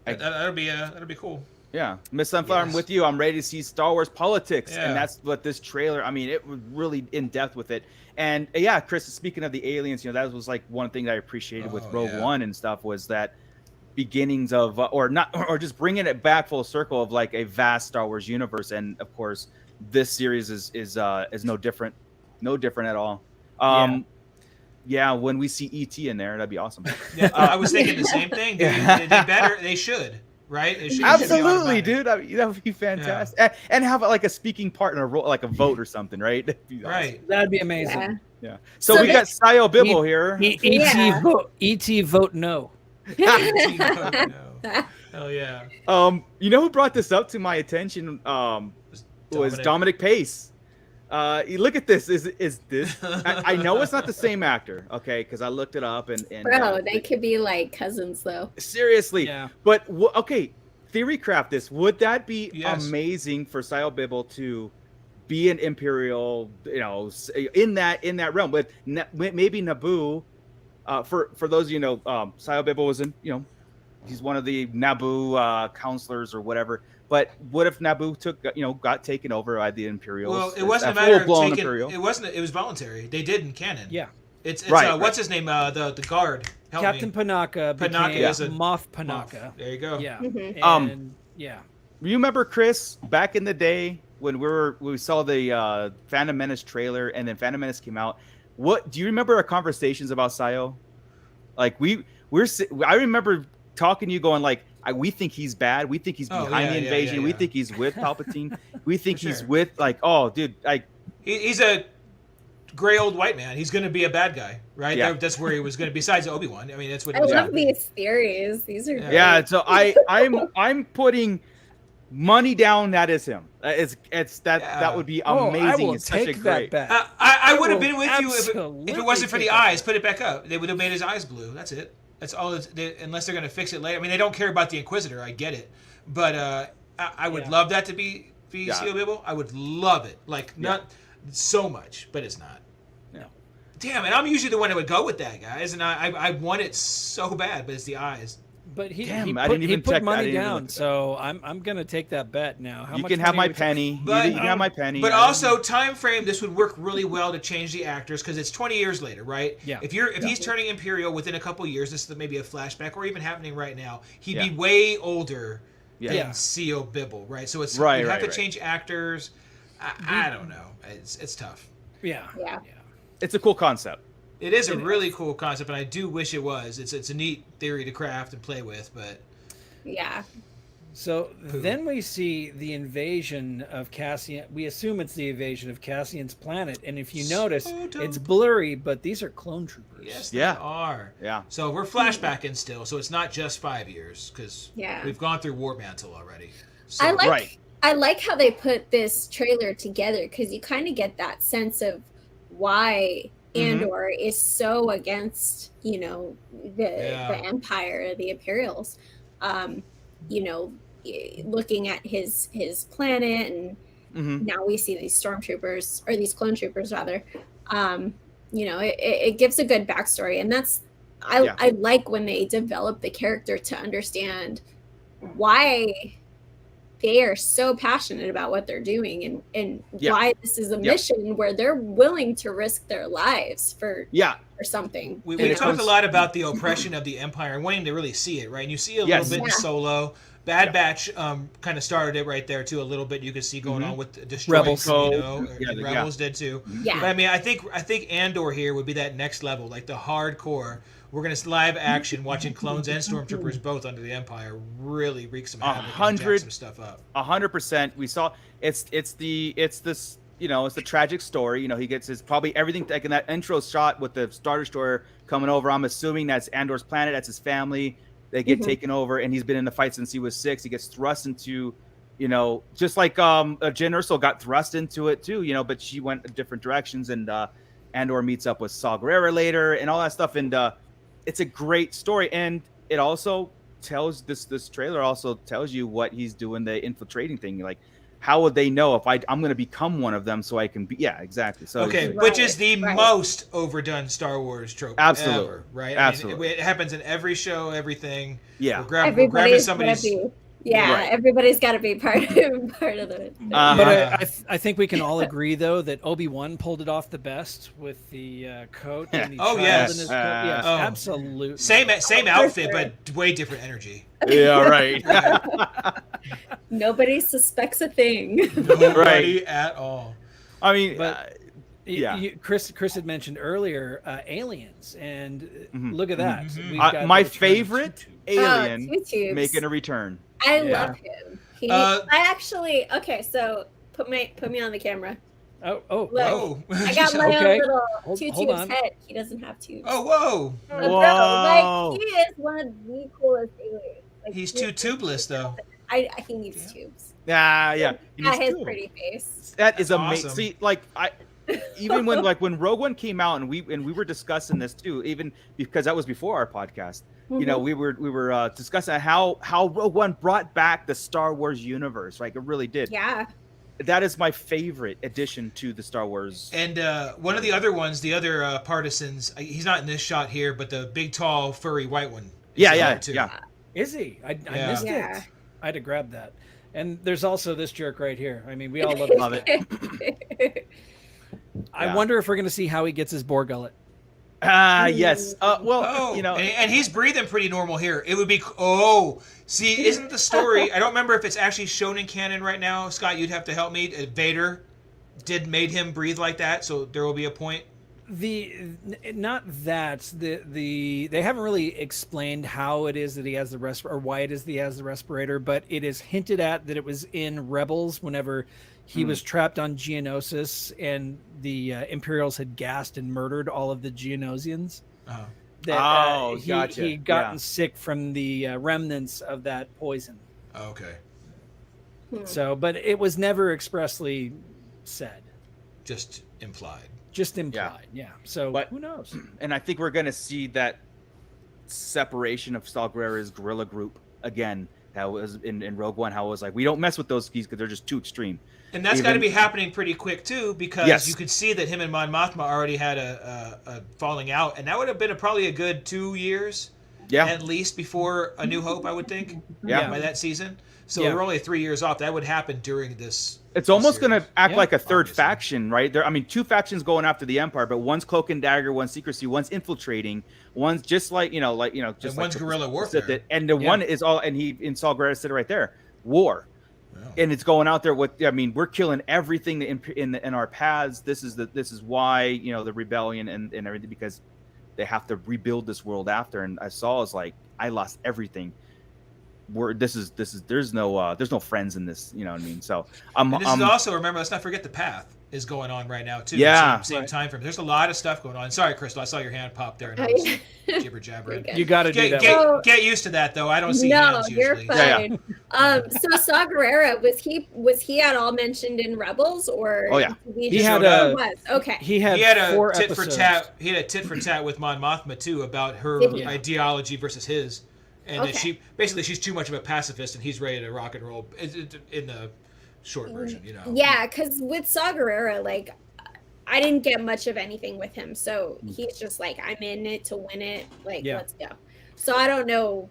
and that'll be cool. Yeah, Miss Sunflower, I'm with you. I'm ready to see Star Wars politics, and that's what this trailer. I mean, it was really in depth with it. And Chris, speaking of the aliens, that was like one thing that I appreciated with Rogue One and stuff, was that beginnings of or just bringing it back full circle of like a vast Star Wars universe. And of course, this series is no different at all. When we see ET in there, that'd be awesome. I was thinking the same thing. They should. Right? Absolutely, dude. That would be fantastic. And have like a speaking part in a role, like a vote or something, right? That'd be amazing. Yeah. So we got Sio Bibble here. ET vote no. Hell yeah. You know who brought this up to my attention? Was Dominic Pace. Look at this. Is this? I know it's not the same actor, okay? Because I looked it up and bro, they could be like cousins though. Seriously, But okay, theory craft this. Would that be amazing for Sio Bibble to be an Imperial? In that realm with maybe Naboo. For those Sio Bibble was in. He's one of the Naboo counselors or whatever. But what if Naboo got taken over by the Imperials? Well, it wasn't a matter of taking. It wasn't. It was voluntary. They did in canon. Yeah. It's what's his name? The guard. Captain Panaka. Panaka is Moff Panaka. There you go. Yeah. Mm-hmm. You remember, Chris, back in the day when we saw the Phantom Menace trailer and then Phantom Menace came out? What do you remember our conversations about Sio? Like I remember talking to you going like, we think he's bad. We think he's behind the invasion. We think he's with Palpatine. We think he's with he's a gray old white man. He's going to be a bad guy, right? Yeah. That's where he was going to. Besides Obi-Wan, I mean, that's what. I love these theories. These are great. So I'm putting money down. That is him. That would be amazing. It's such a great bet. I would have been with you if it wasn't for the eyes. Put it back up. They would have made his eyes blue. That's it. That's all. Unless they're going to fix it later. I mean, they don't care about the Inquisitor. I get it, but I would love that to be Sio Bibble. I would love it. Not so much, but it's not. Yeah. Damn it! I'm usually the one that would go with that, guys, and I want it so bad, but it's the eyes. But he put put money down, so I'm gonna take that bet now. You can have my penny. You can have my penny. But also, time frame. This would work really well to change the actors because it's 20 years later, right? Yeah. If he's turning Imperial within a couple years, this is maybe a flashback or even happening right now. He'd be way older than Sio Bibble, right? So it's you'd have to change actors. I don't know. It's tough. Yeah. It's a cool concept. It is a really cool concept, and I do wish it was. It's a neat theory to craft and play with, but So then we see the invasion of Cassian. We assume it's the invasion of Cassian's planet, and if you notice, it's blurry, but these are clone troopers. Yes, they are. Yeah. So we're flashbacking still, so it's not just 5 years because Yeah. we've gone through War Mantle already. So, I like how they put this trailer together because you kind of get that sense of why Andor is so against, you know, the Empire, the Imperials. You know, looking at his planet, and now we see these stormtroopers, or these clone troopers rather. You know, it gives a good backstory, and that's I like when they develop the character to understand why they are so passionate about what they're doing, and why this is a mission where they're willing to risk their lives for something. We talked a lot about the oppression of the Empire and wanting to really see it, right? And you see a little bit in Solo. Bad Batch kind of started it right there too a little bit. You could see going on with destroying Rebels. Rebels did too. Yeah. But I mean, I think Andor here would be that next level, like the hardcore. We're gonna live action watching clones and stormtroopers both under the Empire really wreak some havoc and jack some stuff up. 100%. We saw it's this, you know, it's the tragic story. You know, he gets his probably everything, like in that intro shot with the Star Destroyer coming over. I'm assuming that's Andor's planet. That's his family. They get taken over, and he's been in the fight since he was 6. He gets thrust into, you know, just like Jen Erso got thrust into it too, you know, but she went different directions, and Andor meets up with Saw Gerrera later and all that stuff, and it's a great story, and it also tells this trailer also tells you what he's doing, the infiltrating thing. Like, how would they know if I'm going to become one of them so I can be? Yeah, exactly. So which is the most overdone Star Wars trope ever, right? Absolutely. I mean, it happens in every show, everything. Yeah, we're grabbing somebody's. Everybody's got to be part of it. But I think we can all agree, though, that Obi-Wan pulled it off the best with the coat and the child in his coat. Yes, absolutely. Same outfit, but way different energy. Yeah, right. Nobody suspects a thing. Nobody at all. I mean, Chris had mentioned earlier aliens, and look at that. We've got my favorite alien making a return. I love him. I actually so put me on the camera. Whoa! I got my own little two-tubes head. He doesn't have tubes. Whoa! Like, he is one of the coolest aliens. Like, he's too tubeless though. I he needs tubes. Yeah. He got his pretty face. That is amazing. See, like even when Rogue One came out, and we were discussing this too, even because that was before our podcast. You know, we were discussing how Rogue One brought back the Star Wars universe. Like, it really did. Yeah. That is my favorite addition to the Star Wars. And one of the other ones, the other partisans, he's not in this shot here, but the big, tall, furry white one. Yeah. Is he? I missed it. I had to grab that. And there's also this jerk right here. I mean, we all love it. I wonder if we're going to see how he gets his boar gullet. Yes. You know, and he's breathing pretty normal here. It would be see, isn't the story? I don't remember if it's actually shown in canon right now. Scott, you'd have to help me. Vader made him breathe like that, so there will be a point. They haven't really explained how it is that he has the respirator, or why it is that he has the respirator, but it is hinted at that it was in Rebels whenever he was trapped on Geonosis, and the Imperials had gassed and murdered all of the Geonosians. Gotcha. He'd gotten sick from the remnants of that poison. Okay. So, but it was never expressly said. Just implied. Yeah. So, but who knows? And I think we're going to see that separation of Saw Gerrera's guerrilla group again. That was in Rogue One, how it was like, we don't mess with those keys because they're just too extreme. And that's got to be happening pretty quick too, because you could see that him and Mon Mothma already had a falling out, and that would have been probably a good 2 years, at least, before A New Hope, I would think. By that season. So we're only 3 years off. That would happen during this. It's almost going to act like a third faction, right? There, I mean, 2 factions going after the Empire, but one's cloak and dagger, one's secrecy, one's infiltrating, one's just like just one's guerrilla warfare, and the one is all. And he in Saw Gerrera said it right there, war, and it's going out there with. I mean, we're killing everything in our paths. This is why the rebellion and everything, because they have to rebuild this world after. And I saw is like, I lost everything. there's no friends in this. You know what I mean? So and this is also, remember, let's not forget the path is going on right now too. Yeah. Same time frame. There's a lot of stuff going on. Sorry, Crystal, I saw your hand pop there and I was jibber jabbering. You got to do that. Get used to that though. I don't see hands usually. You're fine. So Saw Gerrera, was he at all mentioned in Rebels or? Oh yeah. He had a okay. He had a 4 tit episodes. for tat. He had a tit for tat with Mon Mothma too about her ideology versus his, and that she's too much of a pacifist and he's ready to rock and roll in the short version, you know. Yeah, because with Saw Gerrera, like, I didn't get much of anything with him, so he's just like, I'm in it to win it, like, let's go. So I don't know,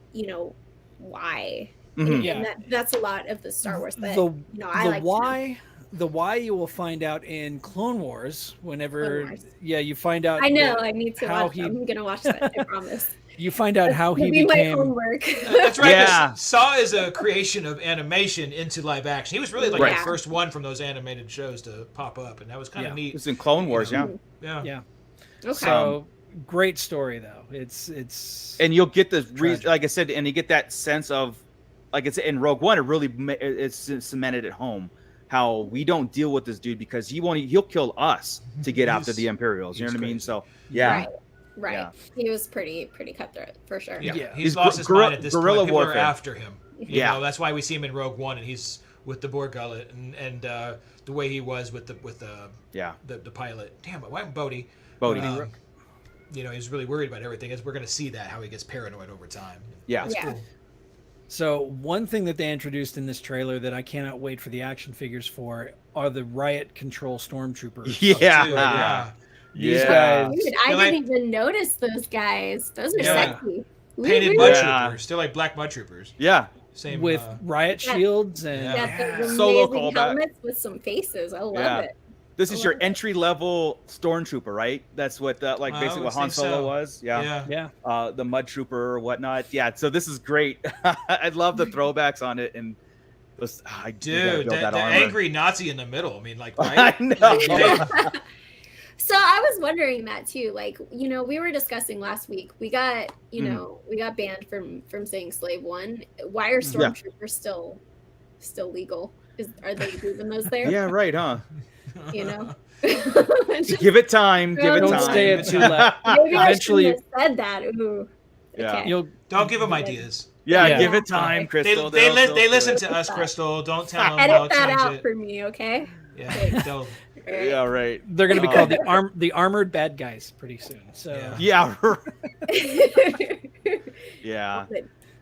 why. Mm-hmm. And that's a lot of the Star Wars, but I like why. The why you will find out in Clone Wars whenever, you find out. I know, I need to watch. I'm gonna watch that. I promise. You find out how he became. My homework. That's right. Yeah. Saw is a creation of animation into live action. He was really like the first one from those animated shows to pop up, and that was kind of neat. It was in Clone Wars, Yeah. Okay. So great story though. It's and you'll get the like I said, and you get that sense of, like it's in Rogue One. It really it's cemented at home how we don't deal with this dude because he'll kill us to get after the Imperials. You know what I mean? So Right. Yeah. He was pretty cutthroat for sure. Yeah. He's lost his mind at this point. People warfare. are after him. You know, that's why we see him in Rogue One, and he's with the Boar Gullet, and the way he was with the pilot. Damn it, why Bodhi? He's really worried about everything. We're going to see that how he gets paranoid over time. Yeah. That's cool. So one thing that they introduced in this trailer that I cannot wait for the action figures for are the Riot control Stormtroopers. Yeah. These guys. Dude, I didn't even notice those guys. Those are sexy. Painted mud troopers. They're like black mud troopers. Yeah. Same with riot shields and solo callback helmets with some faces. I love it. This is your entry level stormtrooper, right? That's what basically what Han Solo was. Yeah. The mud trooper or whatnot. Yeah. So this is great. I love the throwbacks on it and. Dude, the angry Nazi in the middle. I mean, like, right? I know. So I was wondering that too. Like, we were discussing last week. We got, we got banned from saying Slave One. Why are stormtroopers still legal? Are they leaving those there? Yeah, right, huh? Give it time. Don't stay at too late. Maybe eventually, I shouldn't have said that. Ooh. Yeah. Okay. Don't give them ideas. Yeah, give it time, Crystal. They listen to us, Crystal. Don't tell them. Edit that out for me, okay? Yeah. Yeah, right. They're going to be called the armored bad guys pretty soon. So yeah. Yeah.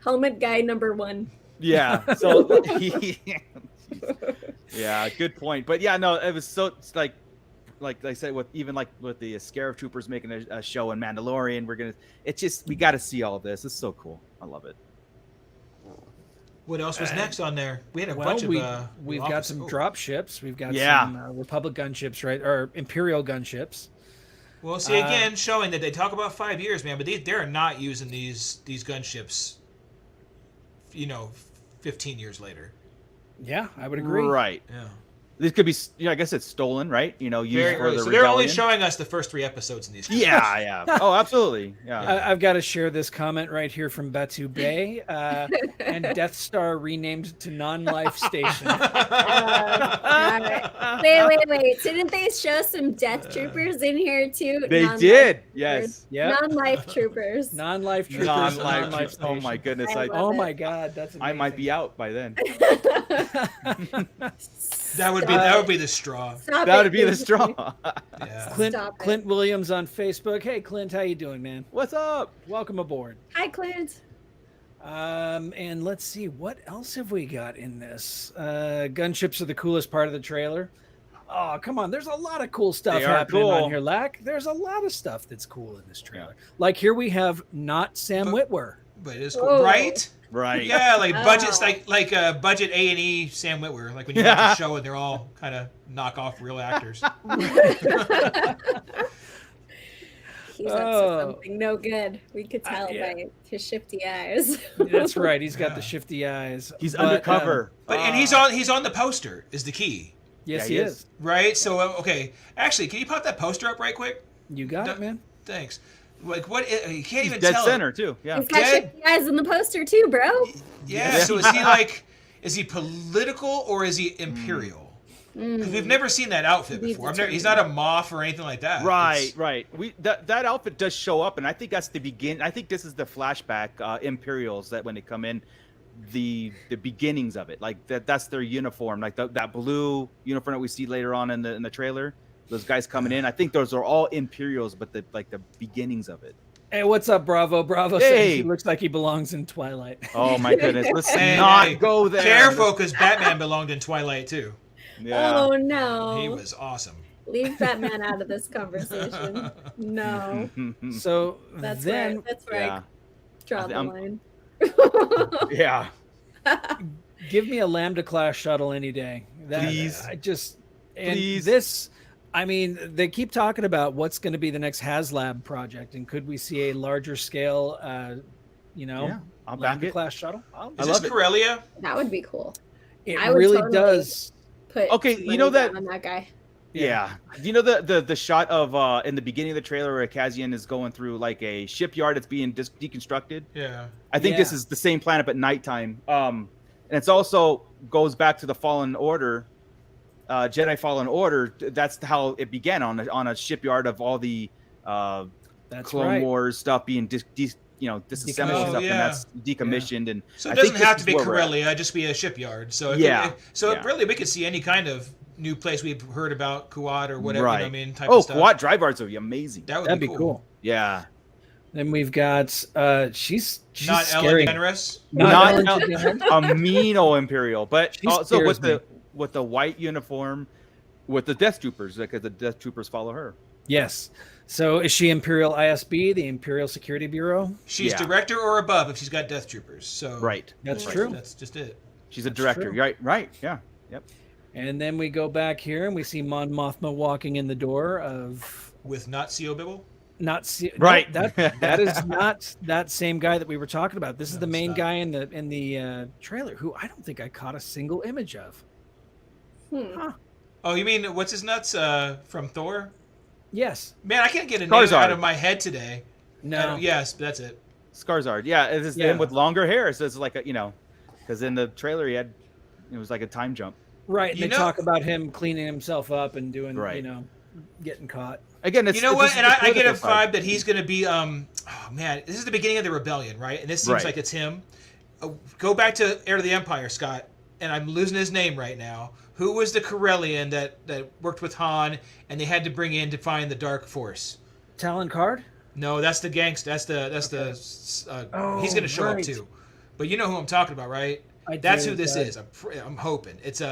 Helmet guy number 1. Yeah. So yeah, good point. But yeah, no, it was so like I said with the Scarab Troopers making a show in Mandalorian, we got to see all of this. It's so cool. I love it. What else was next on there? We had a bunch of. We've got some drop ships. We've got some Republic gunships, right, or Imperial gunships. Well, see again, showing that they talk about 5 years, man, but they're not using these gunships. 15 years later. Yeah, I would agree. Right. Yeah. This could be, I guess it's stolen, right? Used for the so they're only showing us the first 3 episodes in these. Yeah. Oh, absolutely. Yeah. I've got to share this comment right here from Batu Bay. And Death Star renamed to Non-Life Station. Wait. Didn't they show some Death Troopers in here too? They did. Yes. Yeah. Non-Life Troopers. Non-Life Troopers. Non-Life Station. Oh my goodness. Oh my God, that's amazing. I might be out by then. That would be the straw. That would be the straw. Yeah. Clint Williams on Facebook. Hey Clint, how you doing, man? What's up? Welcome aboard. Hi Clint. And let's see, what else have we got in this? Gunships are the coolest part of the trailer. Oh, come on. There's a lot of cool stuff happening on here, Lack. There's a lot of stuff that's cool in this trailer. Like here we have not Sam Witwer. But it's cool, right? Right. Yeah, like budgets, like budget A&E Sam Witwer. Like when you watch a show and they're all kind of knock off real actors. He's up to something no good. We could tell by his shifty eyes. That's right. He's got the shifty eyes. He's undercover. And he's on the poster is the key. Yes, he is. Right. So okay, actually, can you pop that poster up right quick? You got it, man. Thanks. Like what? You can't even Dead tell. center too. Yeah. He's got Dead- shifty eyes in the poster too, bro. Yeah. So is he like? Is he political or is he Imperial? Because we've never seen that outfit before. He's not a Moff or anything like that. Right. That outfit does show up, and I think that's the begin. I think this is the flashback Imperials that when they come in, the beginnings of it. Like that's their uniform, like that blue uniform that we see later on in the trailer. Those guys coming in. I think those are all Imperials, but the beginnings of it. Hey, what's up, Bravo? Bravo says he looks like he belongs in Twilight. Oh my goodness, let's not go there. Careful, because Batman belonged in Twilight too. Yeah. Oh no. He was awesome. Leave Batman out of this conversation. No. So That's then where I draw the line. Yeah. Give me a Lambda class shuttle any day. Please. This, I mean, they keep talking about what's going to be the next HasLab project, and could we see a larger scale, I'll back Lambda it. class shuttle? Is this Corellia? That would be cool. It I would really totally does. Put you know that on that guy. Yeah. You know the shot of in the beginning of the trailer where Kazian is going through like a shipyard that's being deconstructed? Yeah. I think this is the same planet but nighttime. And it's also goes back to the Fallen Order, Jedi Fallen Order. That's how it began on a shipyard of all the Clone Wars stuff being disassembled and stuff, and that's decommissioned. And so it doesn't have to be Corellia, just be a shipyard. So really we could see any kind of new place we've heard about, Kuat or whatever. Right. You know what I mean, type of stuff. Kuat drive arts would be amazing. That'd be cool. Yeah. Then we've got she's not scary. Ellen DeGeneres. Not a mean old Imperial, but She also scares with the white uniform, with the Death Troopers, because the Death Troopers follow her. Yes. So is she Imperial ISB, the Imperial Security Bureau? She's director or above if she's got Death Troopers. So That's true. That's just it. She's a director. Right. Yeah. Yep. And then we go back here and we see Mon Mothma walking in the door with not C.O. Bibble. Right. No, that is not that same guy that we were talking about. This is the main guy in the trailer who I don't think I caught a single image of. Huh. Oh, you mean what's his nuts from Thor? Yes. Man, I can't get a name out of my head today. No. Yes, that's it. Skarsgård. Yeah, it's him with longer hair. So it's like because in the trailer it was like a time jump. Right. They talk about him cleaning himself up and doing, getting caught. Again, you know what? And I get a vibe that he's going to be. Oh man, this is the beginning of the rebellion, right? And this seems like it's him. Go back to Heir to the Empire, Scott. And I'm losing his name right now. Who was the Corellian that worked with Han and they had to bring in to find the Dark Force? Talon Card? No, that's the gangster. That's the. He's going to show up too. But you know who I'm talking about, right? That's who this is. I'm hoping it's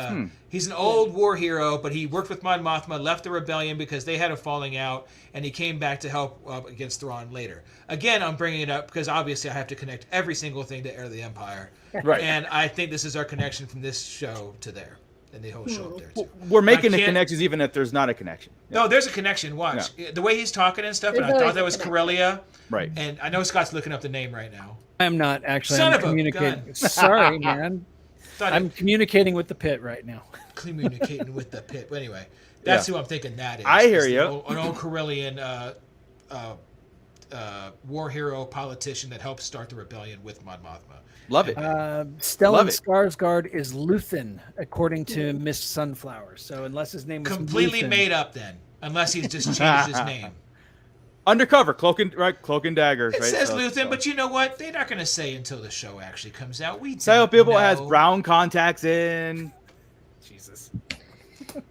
he's an old war hero, but he worked with Mon Mothma, left the rebellion because they had a falling out, and he came back to help against Thrawn later. Again, I'm bringing it up because obviously I have to connect every single thing to Heir of the Empire, right? And I think this is our connection from this show to there, and they will show up there too. We're making the connections even if there's not a connection. No, there's a connection. Watch the way he's talking and stuff, and I thought that was Corellia. Right. And I know Scott's looking up the name right now. I'm not actually. Son I'm of a communicating. gun. Sorry, man. I'm communicating with the pit right now. Communicating with the pit. But anyway, that's who I'm thinking that is. I hear you. An old Corellian war hero politician that helped start the rebellion with Mon Mothma. Love it. Stellan Skarsgård is Luthen, according to Miss Sunflower. So unless his name was completely Luthen, made up, then unless he's just changed his name. Undercover, cloak and daggers. It right? says Luthen, but you know what? They're not going to say until the show actually comes out. Silent People has brown contacts in. Jesus.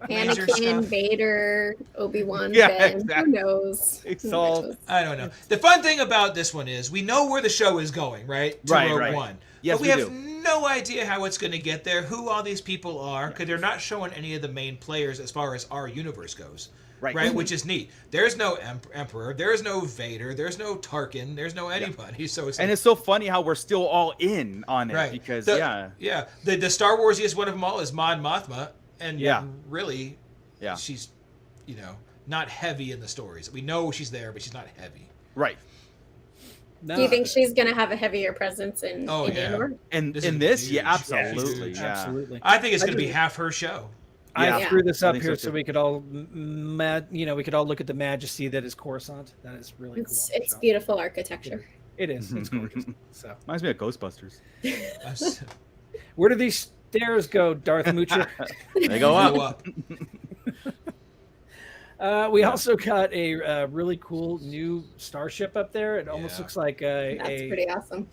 Anakin, Vader, Obi-Wan, Ben. Exactly. Who knows? I don't know. The fun thing about this one is we know where the show is going, right? To Rogue One. Yes, but we have no idea how it's going to get there, who all these people are, because they're not showing any of the main players as far as our universe goes. Right, which is neat. There's no Emperor, there's no Vader, there's no Tarkin, there's no anybody. So it's it's so funny how we're still all in on it because the Star Warsiest one of them all is Mon Mothma, and really, she's not heavy in the stories. We know she's there, but she's not heavy. Right. No. Do you think she's going to have a heavier presence in Andor? And in this, absolutely. Absolutely. I think it's going to be half her show. I threw this up think here so, so we could all, we could all look at the majesty that is Coruscant. That is really cool. It's beautiful architecture. It is. It's gorgeous. So reminds me of Ghostbusters. where do these stairs go, Darth Moocher? They go up. We also got a really cool new starship up there. It almost looks like That's pretty awesome.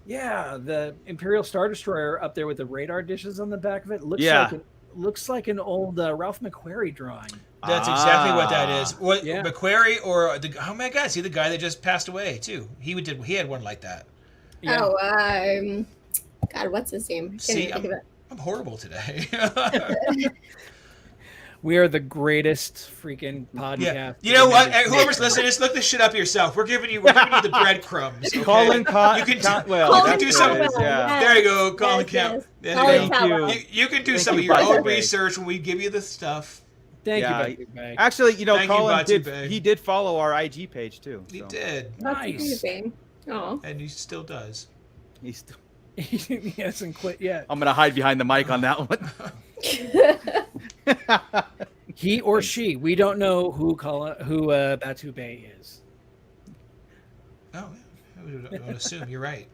Yeah, the Imperial Star Destroyer up there with the radar dishes on the back of it looks like an old Ralph McQuarrie drawing. That's exactly what that is. What Yeah. McQuarrie or oh my God, see the guy that just passed away too. He had one like that. Yeah. Oh, God, what's his name? See, I'm horrible today. We are the greatest freaking podcast. Yeah. You know what? Whoever's listening, just look this shit up yourself. We're giving you the breadcrumbs. Okay? Colin you can do some. There you go, Colin Camp. Thank you. You can do Thank some you, of your Batu own Bay. research when we give you the stuff. Thank Yeah. you, Batu. Actually, Thank you, Colin Batu did. Bay. He did follow our IG page too. He so. did, Nice. Oh, and he still does. He's still... He hasn't quit yet. I'm gonna hide behind the mic on that one. He or she. We don't know who Batu Bay is. Oh, I don't assume. You're right.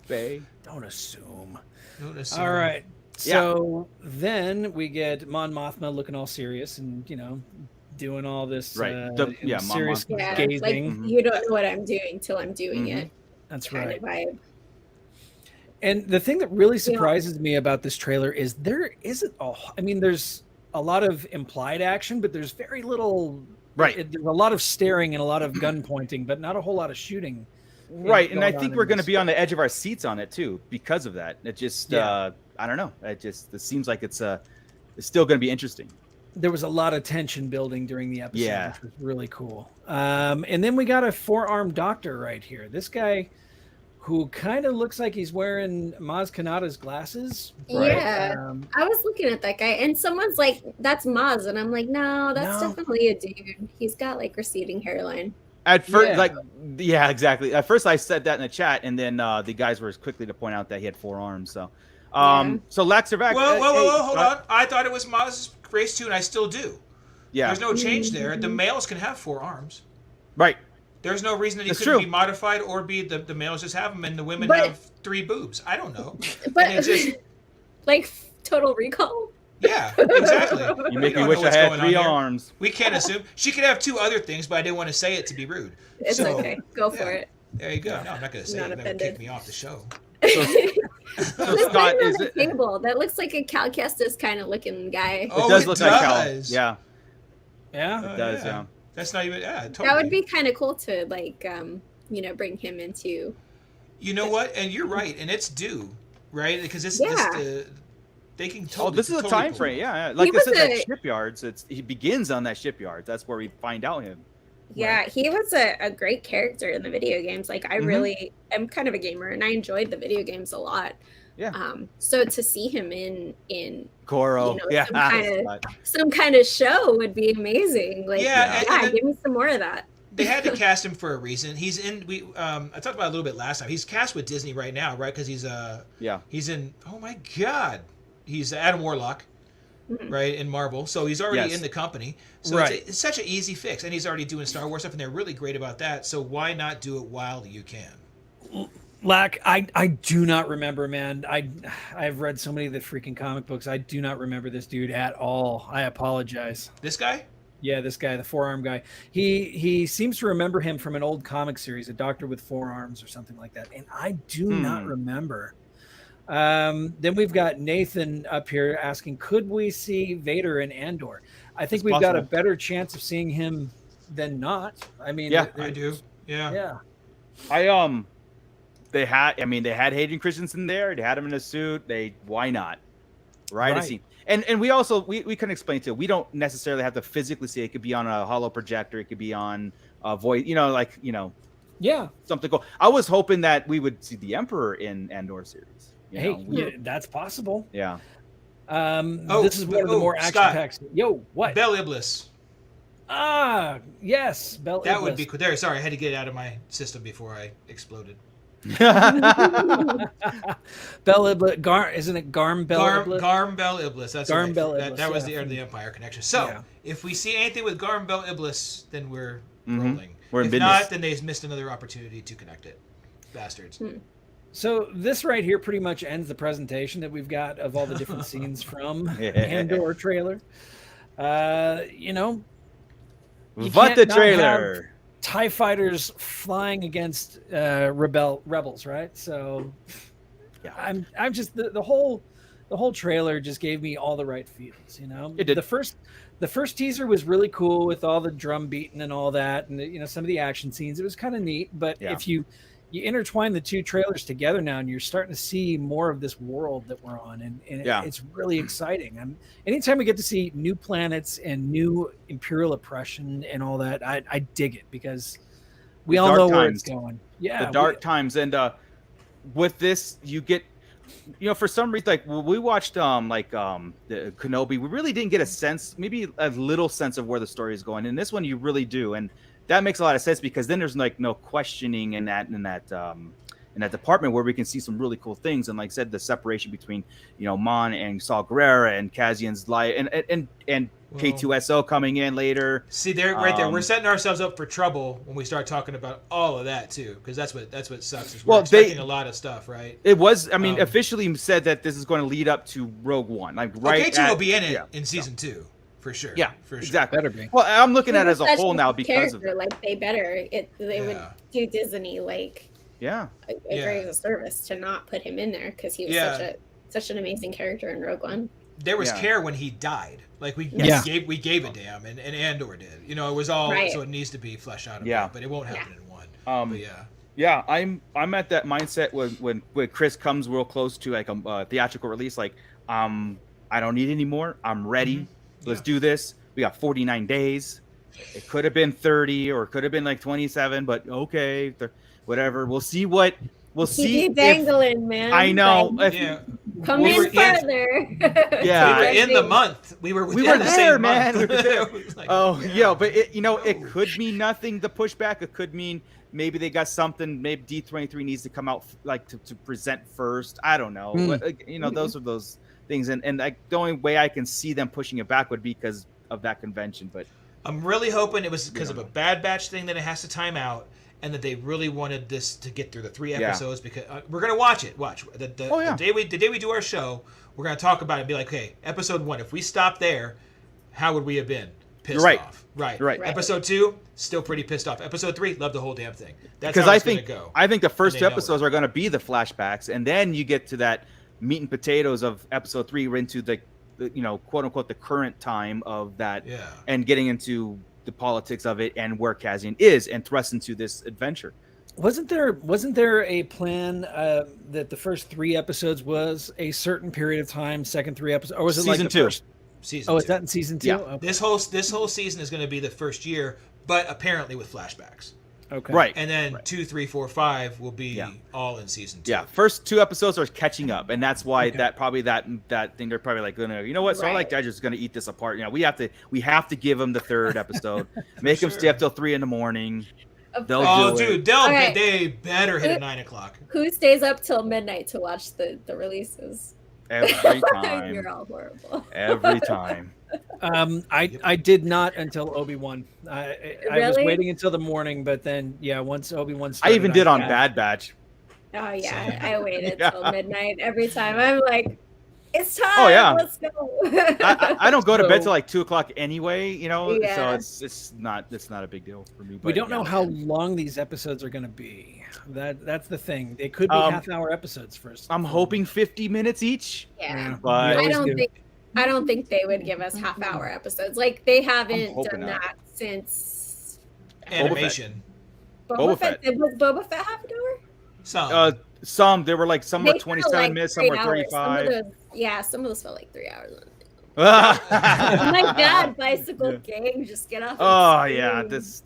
Bay. Don't assume. Don't assume. All right. So then we get Mon Mothma looking all serious and doing all this Right. Mon serious Mothma. yeah, gazing. like you don't know what I'm doing till I'm doing it. That's Kind right. of vibe. And the thing that really surprises me about this trailer is there isn't there's a lot of implied action, but there's very little. Right. There's a lot of staring and a lot of gun pointing, but not a whole lot of shooting. Right, and I going think on we're in going to this. be on the edge of our seats on it too because of that. It just, Yeah. I don't know. It seems like it's still going to be interesting. There was a lot of tension building during the episode, Yeah. which was really cool. And then we got a 4-armed doctor right here. This guy who kind of looks like he's wearing Maz Kanata's glasses. Yeah. I was looking at that guy, and someone's like, "That's Maz," and I'm like, "No, that's No. definitely a dude. He's got like receding hairline." At first, Yeah. exactly. At first, I said that in the chat, and then the guys were quickly to point out that he had 4 arms. So, so Laxervac. Whoa, hold on. I thought it was Maz's race too, and I still do. Yeah. There's no change there. The males can have 4 arms. Right. There's no reason that he That's couldn't true. be modified or be the males just have them and the women But- have 3 boobs. I don't know. But And it's just like Total Recall. yeah, exactly. You make me don't wish know I what's had going on 3 here. arms. We can't assume. She could have 2 other things, but I didn't want to say it to be rude. It's So, okay. Go for yeah. it. There you go. No, I'm not going to say Not it. That would offended. kick me off the show. So There's Scott, one is on the it? table that looks like a Cal Kestis kind of looking guy. Oh, It does it look like Cal. does. Yeah, Yeah. it does. Yeah. That's not even. Yeah, totally. That would be kind of cool to like, bring him into. You know what? And you're right. And it's due, right? Because they can totally. Oh, this is a totally time pull frame. it. Yeah. Like He I said, was that a- shipyards. He begins on that shipyard. That's where we find out him. Yeah, he was a great character in the video games. Like I really am kind of a gamer, and I enjoyed the video games a lot. Yeah. So to see him in Coro. You know, some kind of show would be amazing. Like Yeah, and give me some more of that. They had to cast him for a reason. He's in. I talked about it a little bit last time. He's cast with Disney right now, right? Because he's He's in. Oh my God. He's Adam Warlock, right, in Marvel. So he's already in the company. So it's such an easy fix, and he's already doing Star Wars stuff, and they're really great about that. So why not do it while you can? Lack, I do not remember, man. I've read so many of the freaking comic books. I do not remember this dude at all. I apologize. This guy? Yeah, this guy, the 4-arm guy. He seems to remember him from an old comic series, A Doctor with 4 Arms or something like that. And I do not remember. Then we've got Nathan up here asking, could we see Vader in Andor? I think we've got a better chance of seeing him than not. I mean, I do. Yeah. They had Hayden Christensen there. They had him in a suit. Why not? Right. A scene. And we also we can explain too. We don't necessarily have to physically see it. It could be on a holo projector. It could be on a voice. Yeah. Something cool. I was hoping that we would see the Emperor in Andor series. That's possible. Yeah. This is one of the more action packs. Yo, what? Bell Iblis. Yes, Bell Iblis. That would be cool. There, sorry, I had to get it out of my system before I exploded. Bell Iblis, isn't it Garm Bell Iblis? Garm Bell Iblis. That's Garm right. Bell Iblis, That was the Empire connection. So Yeah. if we see anything with Garm Bell Iblis, then we're rolling. We're in if business. not, then they've missed another opportunity to connect it. Bastards. So this right here pretty much ends the presentation that we've got of all the different scenes from Andor trailer. You know, you But can't the not trailer. have TIE fighters flying against rebels, right? So Yeah. I'm just the whole trailer just gave me all the right feels, you know. It did. The first teaser was really cool with all the drum beating and all that, and you know, some of the action scenes. It was kind of neat, but if you intertwine the two trailers together now, and you're starting to see more of this world that we're on, and it's really exciting. Anytime we get to see new planets and new Imperial oppression and all that, I dig it, because we all know where it's going. Yeah, the dark times, and with this, you get, you know, for some reason, like when we watched the Kenobi, we really didn't get a sense, maybe a little sense of where the story is going. In this one, you really do, and that makes a lot of sense, because then there's like no questioning in that department, where we can see some really cool things. And like I said, the separation between, you know, Mon and Saw Gerrera and Cassian's life, and K2SO coming in later. See, there, right there, we're setting ourselves up for trouble when we start talking about all of that too, because that's what sucks. Is we're expecting a lot of stuff, right? It was, I mean, officially said that this is going to lead up to Rogue One, like right. K2 will be in it in season 2. For sure. Yeah, for sure. Exactly. Better be. Well, I'm looking at it as a whole now because of it. Like they would do Disney like a great service to not put him in there, because he was such an amazing character in Rogue One. There was care when he died. Like we gave a damn, and Andor did. You know, it was all so it needs to be fleshed out a bit, but it won't happen in one. But yeah, I'm at that mindset when Chris comes real close to like a theatrical release, like I don't need any more. I'm ready. Let's do this. We got 49 days. It could have been 30 or it could have been like 27, but okay, whatever. We'll see what we'll see. Keep dangling, man. I know. Come in further. Yeah, we were in the month. We were there, the same man. Month. We were there. But it could mean nothing. The pushback. It could mean maybe they got something. Maybe D23 needs to come out like to present first. I don't know. But, those are those things, and like the only way I can see them pushing it back would be because of that convention. But I'm really hoping it was because of a Bad Batch thing that it has to time out, and that they really wanted this to get through the 3 episodes, because we're gonna watch it. The day we do our show, we're gonna talk about it and be like, okay, episode 1, if we stop there, how would we have been? Pissed off. Right. Episode 2, still pretty pissed off. Episode 3, love the whole damn thing. That's how it's gonna go. I think the first 2 episodes are gonna be the flashbacks, and then you get to that meat and potatoes of episode 3 into the quote unquote the current time of that, and getting into the politics of it and where Cassian is and thrust into this adventure. Wasn't there a plan that the first 3 episodes was a certain period of time, second 3 episodes, or was it season like 2? Season 2. Is that in season 2? Yeah. Okay. This whole season is going to be the first year, but apparently with flashbacks. Okay. Right. And then 2, 3, 4, 5 will be all in season 2. Yeah. First 2 episodes are catching up, and that's why that thing they're probably like gonna, you know what? So I like Digest is gonna eat this apart. We have to give them the 3rd episode, make them stay up till 3 a.m. They'll do it. They better hit at 9 o'clock. Who stays up till midnight to watch the releases? Every time. You're all horrible. Every time. I did not until Obi-Wan. I was waiting until the morning, but then once Obi-Wan started, I even did on Bad Batch. Oh yeah, I waited till midnight every time. I'm like, it's time. Oh yeah, let's go. I don't go to bed till like 2 o'clock anyway. So it's not a big deal for me. But we don't know how long these episodes are going to be. That's the thing. They could be half-hour episodes first. I'm hoping 50 minutes each. Yeah, but I don't think they would give us half-hour episodes. Like they haven't done that since animation. Boba Fett. Was Boba Fett half an hour? Some there were like some were 27 minutes, some were 35. Some of those felt like 3 hours. My God, bicycle gang, just get off. Oh yeah, there's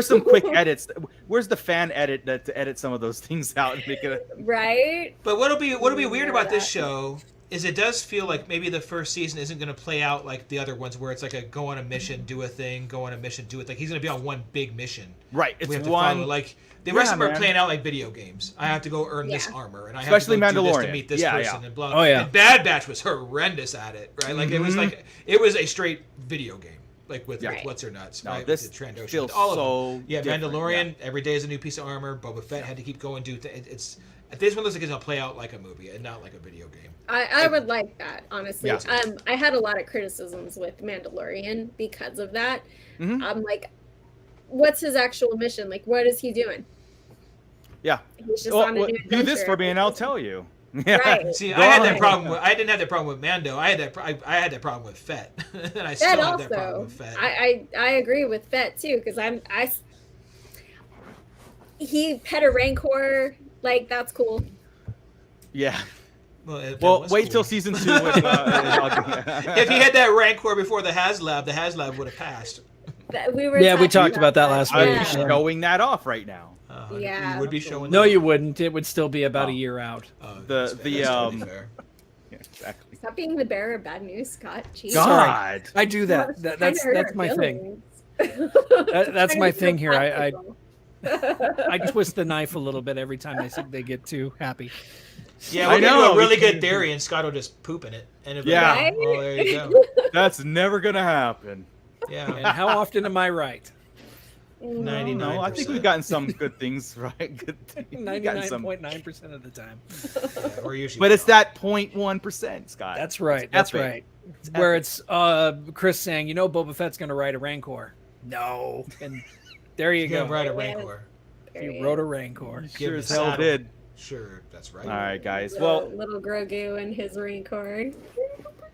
some quick edits. Where's the fan edit to edit some of those things out and make it right? But what'll be weird about this show is it does feel like maybe the first season isn't going to play out like the other ones, where it's like a go on a mission, do a thing, go on a mission, do it. Like he's going to be on one big mission. Right. It's we have to one. follow. Like the rest of them are playing out like video games. I have to go earn this armor, and I have Especially to go do this Mandalorian. to meet this person, and blah. Oh yeah. And Bad Batch was horrendous at it, right? Like it was a straight video game. Like with What's Her Nuts, no, right? This with the Trandoshan. feels all so of them. Yeah, Mandalorian, every day is a new piece of armor. Boba Fett had to keep going, it's this one looks like it's gonna play out like a movie and not like a video game. I would like that, honestly. Yeah. I had a lot of criticisms with Mandalorian because of that. I'm like, what's his actual mission? Like, what is he doing? Yeah. He's just on a new do adventure. this for me and I'll tell you. Yeah. Right. See, I had that problem. I didn't have that problem with Mando. I had that problem with Fett, and I still have that problem with Fett. I agree with Fett too, because he pet a Rancor, like that's cool. Yeah. Well, wait till season 2. With, if he had that Rancor before the HasLab would have passed. We talked about that last week. I'm showing that off right now. You would be showing. No, you wouldn't. It would still be about a year out. Yeah, exactly. Stop being the bearer of bad news, Scott. Jeez. God, I do that. That's my thing. That's my thing here. I twist the knife a little bit every time they get too happy. Yeah, we'll get a really good theory, and Scott will just poop in it. And yeah. Like, oh, there you go. That's never gonna happen. Yeah. And how often am I right? 99%. No, I think we've gotten some good things right. Good things. 99.9% of the time. Yeah, we're usually but it's that 0.1%, Scott. That's right. It's That's epic. right. Where it's Chris saying, Boba Fett's going to ride a Rancor. No. And there you go. Ride a Rancor. He rode a Rancor. Sure as hell did. Sure, that's right. All right, guys. Little Grogu and his Rancor.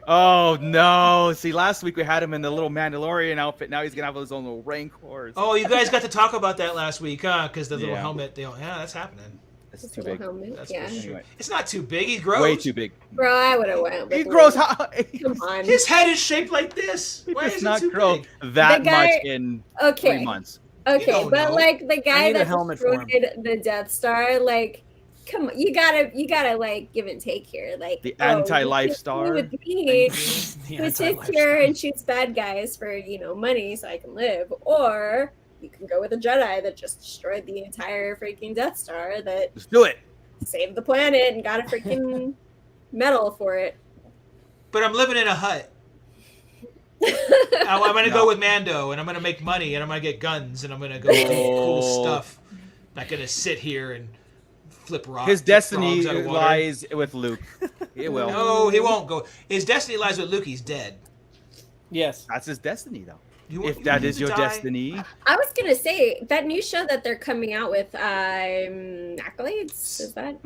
Oh no! See, last week we had him in the little Mandalorian outfit. Now he's gonna have his own little Rancors. Oh, you guys got to talk about that last week, huh? Because the little helmet. That's happening. It's too big. That's yeah. anyway. It's not too big. He grows. Way too big. Bro, I would have went. He grows. Come on. His head is shaped like this. Why is it too big? That much in 3 months. Okay, but like the guy that destroyed the Death Star, like, come on, you gotta like give and take here. Like the anti-life star. With me, who sits here and shoots bad guys for money so I can live, or you can go with a Jedi that just destroyed the entire freaking Death Star that Let's do it. saved the planet and got a freaking medal for it. But I'm living in a hut. I'm going to go with Mando, and I'm going to make money, and I'm going to get guns, and I'm going to go do cool stuff. I'm not going to sit here and flip rocks. His destiny lies with Luke. He will. No, he won't go. His destiny lies with Luke. He's dead. Yes. That's his destiny, though. If that is your destiny. I was going to say, that new show that they're coming out with, Acolytes, is that?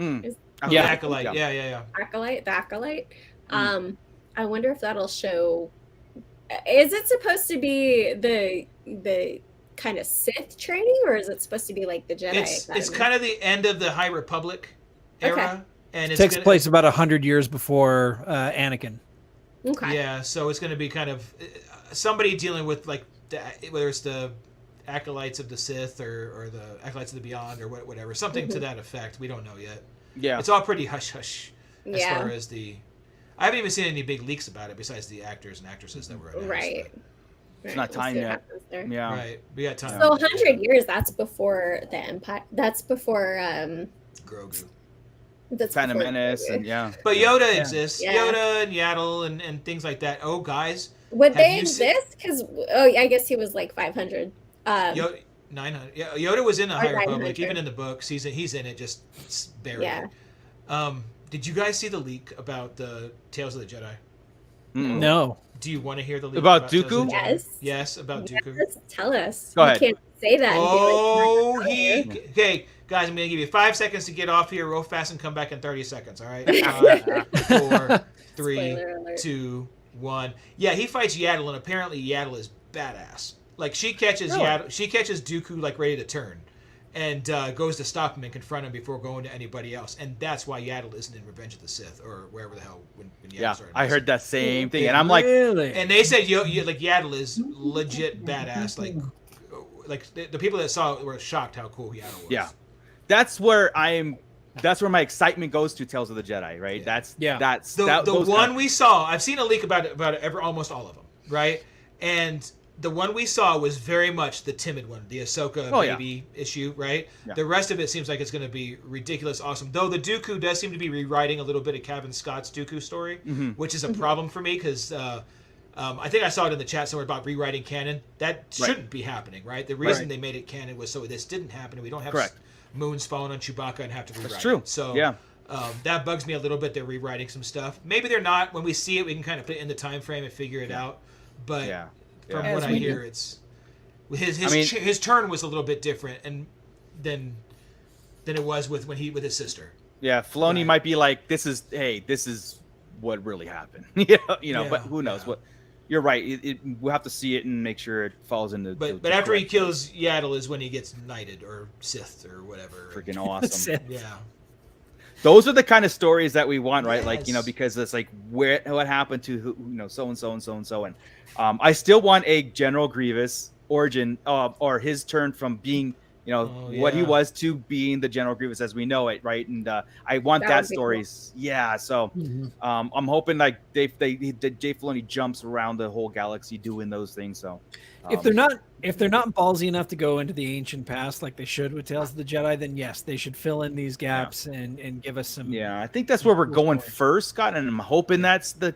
Yeah, Acolyte. Yeah. Acolyte, the Acolyte. I wonder if that'll show. Is it supposed to be the kind of Sith training, or is it supposed to be like the Jedi? It's kind of the end of the High Republic era, and it takes place about 100 years before Anakin. Okay. Yeah, so it's going to be kind of somebody dealing with like whether it's the acolytes of the Sith or the acolytes of the Beyond or whatever, something to that effect. We don't know yet. Yeah, it's all pretty hush hush as far as the. I haven't even seen any big leaks about it besides the actors and actresses that were announced. Right. It's not time yet. Yeah. Right. We got time. So 100 years, that's before the Empire. That's before Grogu. That's Phantom Menace and But Yoda exists. Yeah. Yoda and Yaddle and things like that. Oh, guys. Would they exist? Because I guess he was like 500. Yoda, 900. Yeah, Yoda was in the High Republic, even in the books. He's in it, just barely. Yeah. Did you guys see the leak about the Tales of the Jedi? No. Do you want to hear the leak about Dooku? Yes, about Dooku. Tell us. Go ahead. You can't say that. Okay, guys, I'm going to give you 5 seconds to get off here real fast and come back in 30 seconds, all right? 5, 4, 3, 2, 1. Yeah, he fights Yaddle, and apparently Yaddle is badass. Like, she catches Dooku, like, ready to turn. And goes to stop him and confront him before going to anybody else, and that's why Yaddle isn't in Revenge of the Sith or wherever the hell when Yaddle started. I heard that same thing, and I'm like, really? And they said like Yaddle is legit badass. Like the people that saw it were shocked how cool Yaddle was. Yeah, that's where I'm that's where my excitement goes to Tales of the Jedi, right? Yeah. That's the one we saw. I've seen a leak about almost all of them, right? And the one we saw was very much the timid one, the Ahsoka baby issue, right? Yeah. The rest of it seems like it's going to be ridiculous, awesome. Though the Dooku does seem to be rewriting a little bit of Kevin Scott's Dooku story, which is a problem for me because I think I saw it in the chat somewhere about rewriting canon. That shouldn't be happening, right? The reason they made it canon was so this didn't happen and we don't have moons falling on Chewbacca and have to rewrite it. So that bugs me a little bit. They're rewriting some stuff. Maybe they're not. When we see it, we can kind of put it in the time frame and figure it out. But from what I hear, it's his turn was a little bit different and than it was with his sister. Yeah, Filoni might be like, this is what really happened. But who knows what. You're right. We'll have to see it and make sure it falls into. But after he kills Yaddle is when he gets knighted or Sith or whatever. Freaking awesome. Yeah. Those are the kind of stories that we want, right? Like, because it's like what happened to who, so and so and so and so. And I still want a General Grievous origin or his turn from being, what he was to being the General Grievous as we know it, right? And I want that story. Cool. Yeah. So I'm hoping like Dave Filoni jumps around the whole galaxy doing those things. So if they're not ballsy enough to go into the ancient past like they should with Tales of the Jedi, then yes, they should fill in these gaps and give us some. Yeah, I think that's where we're going first, Scott, and I'm hoping that's the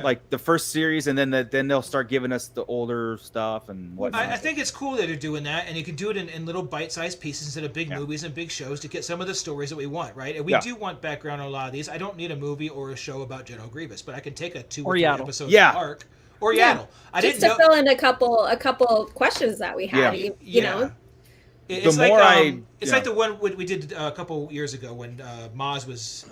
like the first series, and then they'll start giving us the older stuff and whatnot. I think it's cool that they're doing that, and you can do it in little bite-sized pieces instead of big movies and big shows to get some of the stories that we want, right? And we do want background on a lot of these. I don't need a movie or a show about General Grievous, but I can take a 2 or 3 episode arc. Or Yaddle. I didn't know. Fill in a couple questions that we had. You know. It's like the one we did a couple years ago when Maz was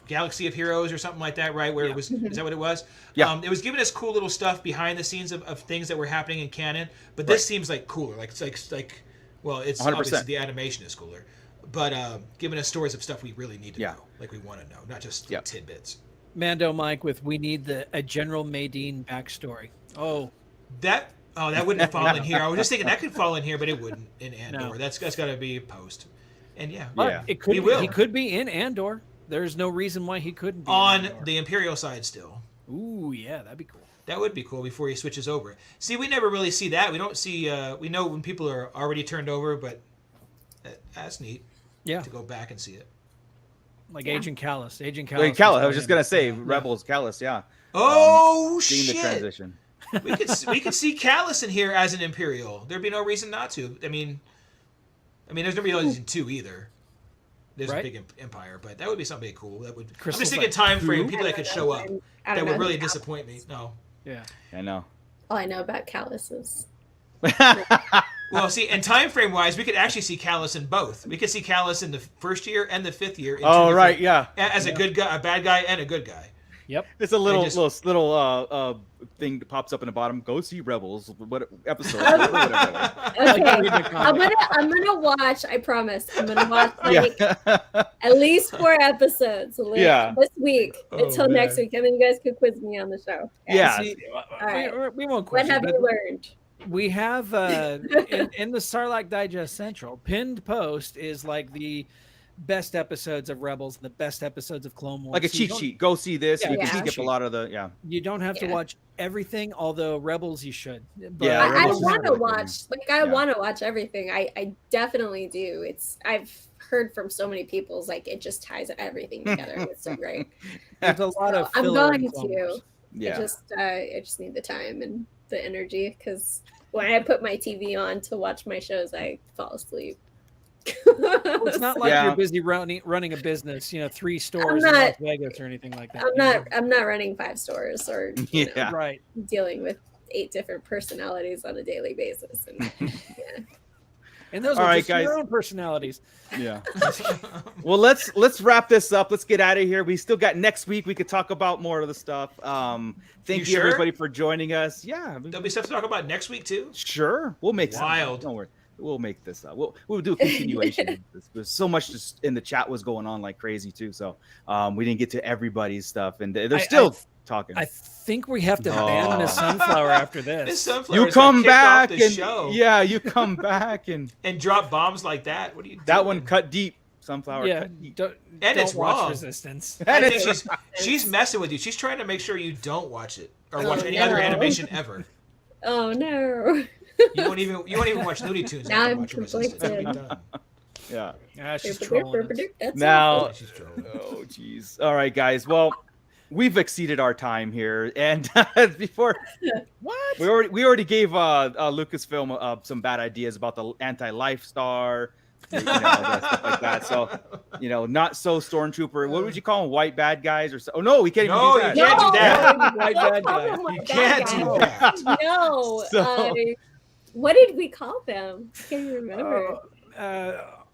Galaxy of Heroes or something like that, right? Where it was, is that what it was? Yeah. It was giving us cool little stuff behind the scenes of things that were happening in canon, but this seems like cooler. Like it's like well, it's 100%. Obviously the animation is cooler, but giving us stories of stuff we really need to know, like we want to know, not just tidbits. Mando Mike with we need a General Madine backstory. That wouldn't fall in here. I was just thinking that could fall in here, but it wouldn't in Andor. No. That's got to be post. And it could he could be in Andor. There's no reason why he couldn't be on the Imperial side still. Ooh, yeah, that'd be cool. That would be cool before he switches over. See, we never really see that. We don't see. We know when people are already turned over, but that's neat. Yeah, to go back and see it. Like Agent Callus. Callus. I was just gonna say Rebels Callus. Yeah. Oh shit! Seeing the transition. we could see Callus in here as an Imperial. There'd be no reason not to. I mean, there's no reason to either. There's a big empire, but that would be something cool. That would. I'm just thinking time frame, people that could show up. That would really disappoint me. No. Yeah. I know. All I know about Callus is. Well, see, and time frame wise, we could actually see Callus in both. We could see Callus in the first year and the 5th year. As a good guy, a bad guy, and a good guy. Yep. It's a little thing that pops up in the bottom. Go see Rebels. What episode? Okay. I'm gonna watch. I promise. I'm gonna watch at least 4 episodes. This week until next week, and then you guys could quiz me on the show. Yeah. All right. We won't quiz. What have you learned? We have in the Sarlacc Digest Central pinned post is like the best episodes of Rebels and the best episodes of Clone Wars. Like a cheat sheet. Go see this. You can skip a lot of the You don't have to watch everything, although Rebels you should. But I want to watch. I want to watch everything. I definitely do. I've heard from so many people. It's like it just ties everything together. It's so great. There's a lot of. I'm going to. Yeah. I just need the time and the energy because when I put my TV on to watch my shows, I fall asleep. Well, it's not like you're busy running a business, 3 stores in Las Vegas or anything like that. I'm not running 5 stores or right. dealing with 8 different personalities on a daily basis. And, and those are just your own personalities. Yeah. Well, let's wrap this up. Let's get out of here. We still got next week. We could talk about more of the stuff. Thank you everybody for joining us. Yeah. There'll be stuff to talk about next week too. Sure. We'll make wild. Don't worry. We'll make this up. We'll do a continuation. There's so much just in the chat was going on like crazy too. So we didn't get to everybody's stuff, and they're still talking. I think we have to ban Miss Sunflower after this. Miss Sunflower, you come back and you come back and drop bombs like that. What are you doing? That one cut deep. sunflower. Yeah, don't it's watch wrong. Resistance. I think she's messing with you. She's trying to make sure you don't watch it or watch any other animation ever. Oh no. You won't even watch Looney Tunes. Now after I'm watching Resistance. That'll be conflicted. done. Yeah. She's trolling us. That's Now, She's trolling. oh jeez. All right, guys. Well, we've exceeded our time here, and before What? we already gave Lucasfilm some bad ideas about the anti-life star, stuff like that. So, not so Stormtrooper. What would you call them? White bad guys or so? Oh no, we can't even do that. You can't do that. White bad guy. You can't do that. No. So- What did we call them? I can't even remember.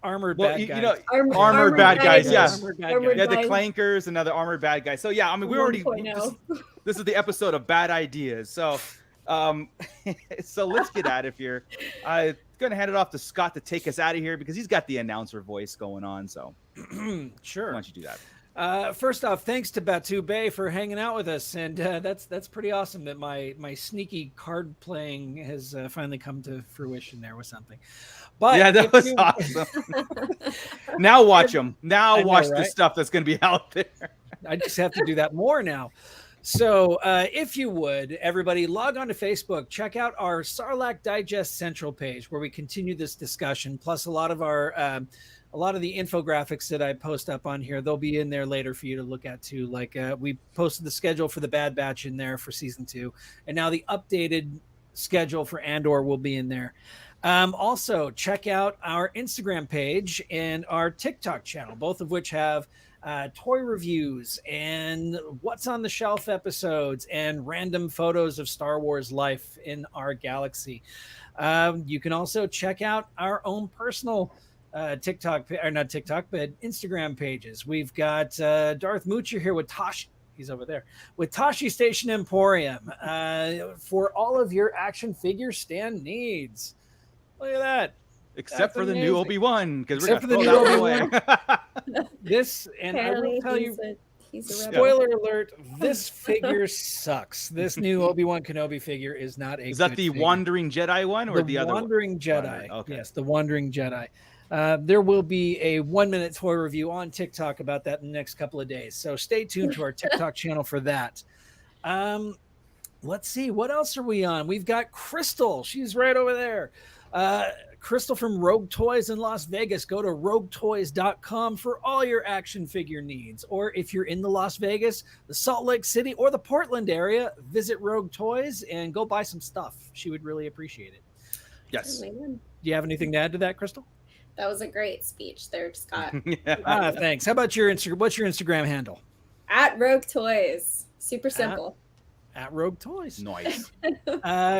Armored Well, bad guys. armored bad guys, yeah. Armored bad Armored guys. Yeah, the guys. clankers, another armored bad guy. So yeah, I mean, we already 1.0. this is the episode of bad ideas. So, so let's get out of here. I'm gonna hand it off to Scott to take us out of here because he's got the announcer voice going on. So, why Sure. don't you do that? First off, thanks to Batu Bay for hanging out with us, and that's pretty awesome that my sneaky card playing has finally come to fruition there with something. But Yeah, that if was you- awesome. Now watch them. Now I know, watch the right? stuff that's gonna be out there. I just have to do that more now. So if you would, everybody log on to Facebook, check out our Sarlacc Digest Central page where we continue this discussion, plus a lot of the infographics that I post up on here. They'll be in there later for you to look at too. Like we posted the schedule for the Bad Batch in there for season 2, and now the updated schedule for Andor will be in there. Also, check out our Instagram page and our TikTok channel, both of which have toy reviews and what's on the shelf episodes and random photos of Star Wars life in our galaxy. You can also check out our own personal TikTok, or not TikTok, but Instagram pages. We've got Darth Moocher here with Tosh. He's over there with Tashi Station Emporium for all of your action figure stand needs. Look at that. Except That's for the amazing. new Obi-Wan, because we're Except gonna for throw the that new away. This, and I will tell you, he's a rebel. spoiler alert, this figure sucks. This new Obi-Wan Kenobi figure is not a Is that good the figure. Wandering Jedi one or the other one? Wandering Jedi. Wandering, okay. Yes, the Wandering Jedi. There will be a 1-minute toy review on TikTok about that in the next couple of days. So stay tuned to our TikTok channel for that. Let's see, what else are we on? We've got Crystal. She's right over there. Crystal from Rogue Toys in Las Vegas. Go to roguetoys.com for all your action figure needs. Or if you're in the Las Vegas, the Salt Lake City, or the Portland area, visit Rogue Toys and go buy some stuff. She would really appreciate it. Yes. Do you have anything to add to that, Crystal? That was a great speech there, Scott. Thanks. How about your Instagram? What's your Instagram handle? At Rogue Toys. Super simple. At Rogue Toys. Nice.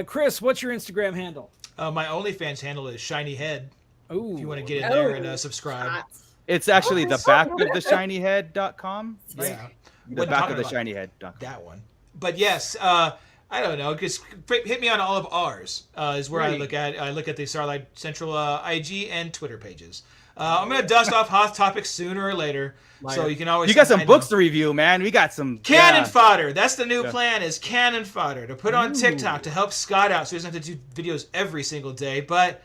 Chris, what's your Instagram handle? My OnlyFans handle is Shiny Head. Ooh, If you want to get in there and subscribe. It's actually the back of the shinyhead.com. Right? Yeah. The Wasn't back talking of the about shinyhead.com. that one. But yes, I don't know. Just hit me on all of ours. Is where I look at. I look at the Starlight Central IG and Twitter pages. I'm gonna dust off hot topics sooner or later, so you can always. You got some books to review, man. We got some Cannon fodder. That's the new plan. Is cannon fodder to put on TikTok to help Scott out, so he doesn't have to do videos every single day. But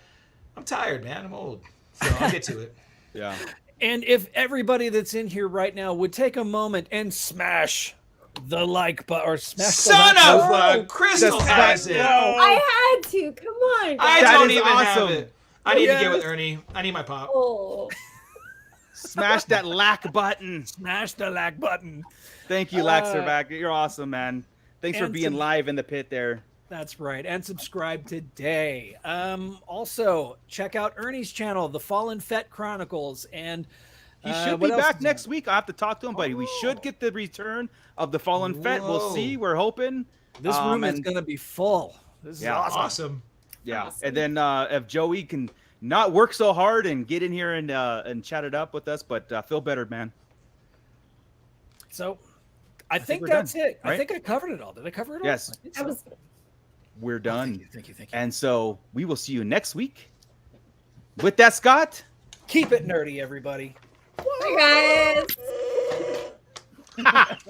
I'm tired, man. I'm old, so I'll get to it. Yeah. And if everybody that's in here right now would take a moment and smash the like button, or smash Son the of like a Crystal has it. I had to. Come on. I That don't is even have awesome. it. I need to get with Ernie. I need my pop. Oh. Smash that like button. smash the like button. Thank you, Laxerback. You're awesome, man. Thanks for and being to- live in the pit there. That's right. And subscribe today. Also, check out Ernie's channel, The Fallen Fett Chronicles. And He should what be else back is next week. I have to talk to him, but we should get the return of the Fallen Fett. We'll Whoa. see. We're hoping. this room is and- going to be full. This is Yeah, awesome. Awesome. Yeah, Awesome. and then if Joey can not work so hard and get in here and chat it up with us, but feel better, man. So I think we're that's done, it. I right? think I covered it all. Did I cover it all? Yes. I think That so. was We're done. Thank you. And so we will see you next week. With that, Scott. Keep it nerdy, everybody. Bye, guys.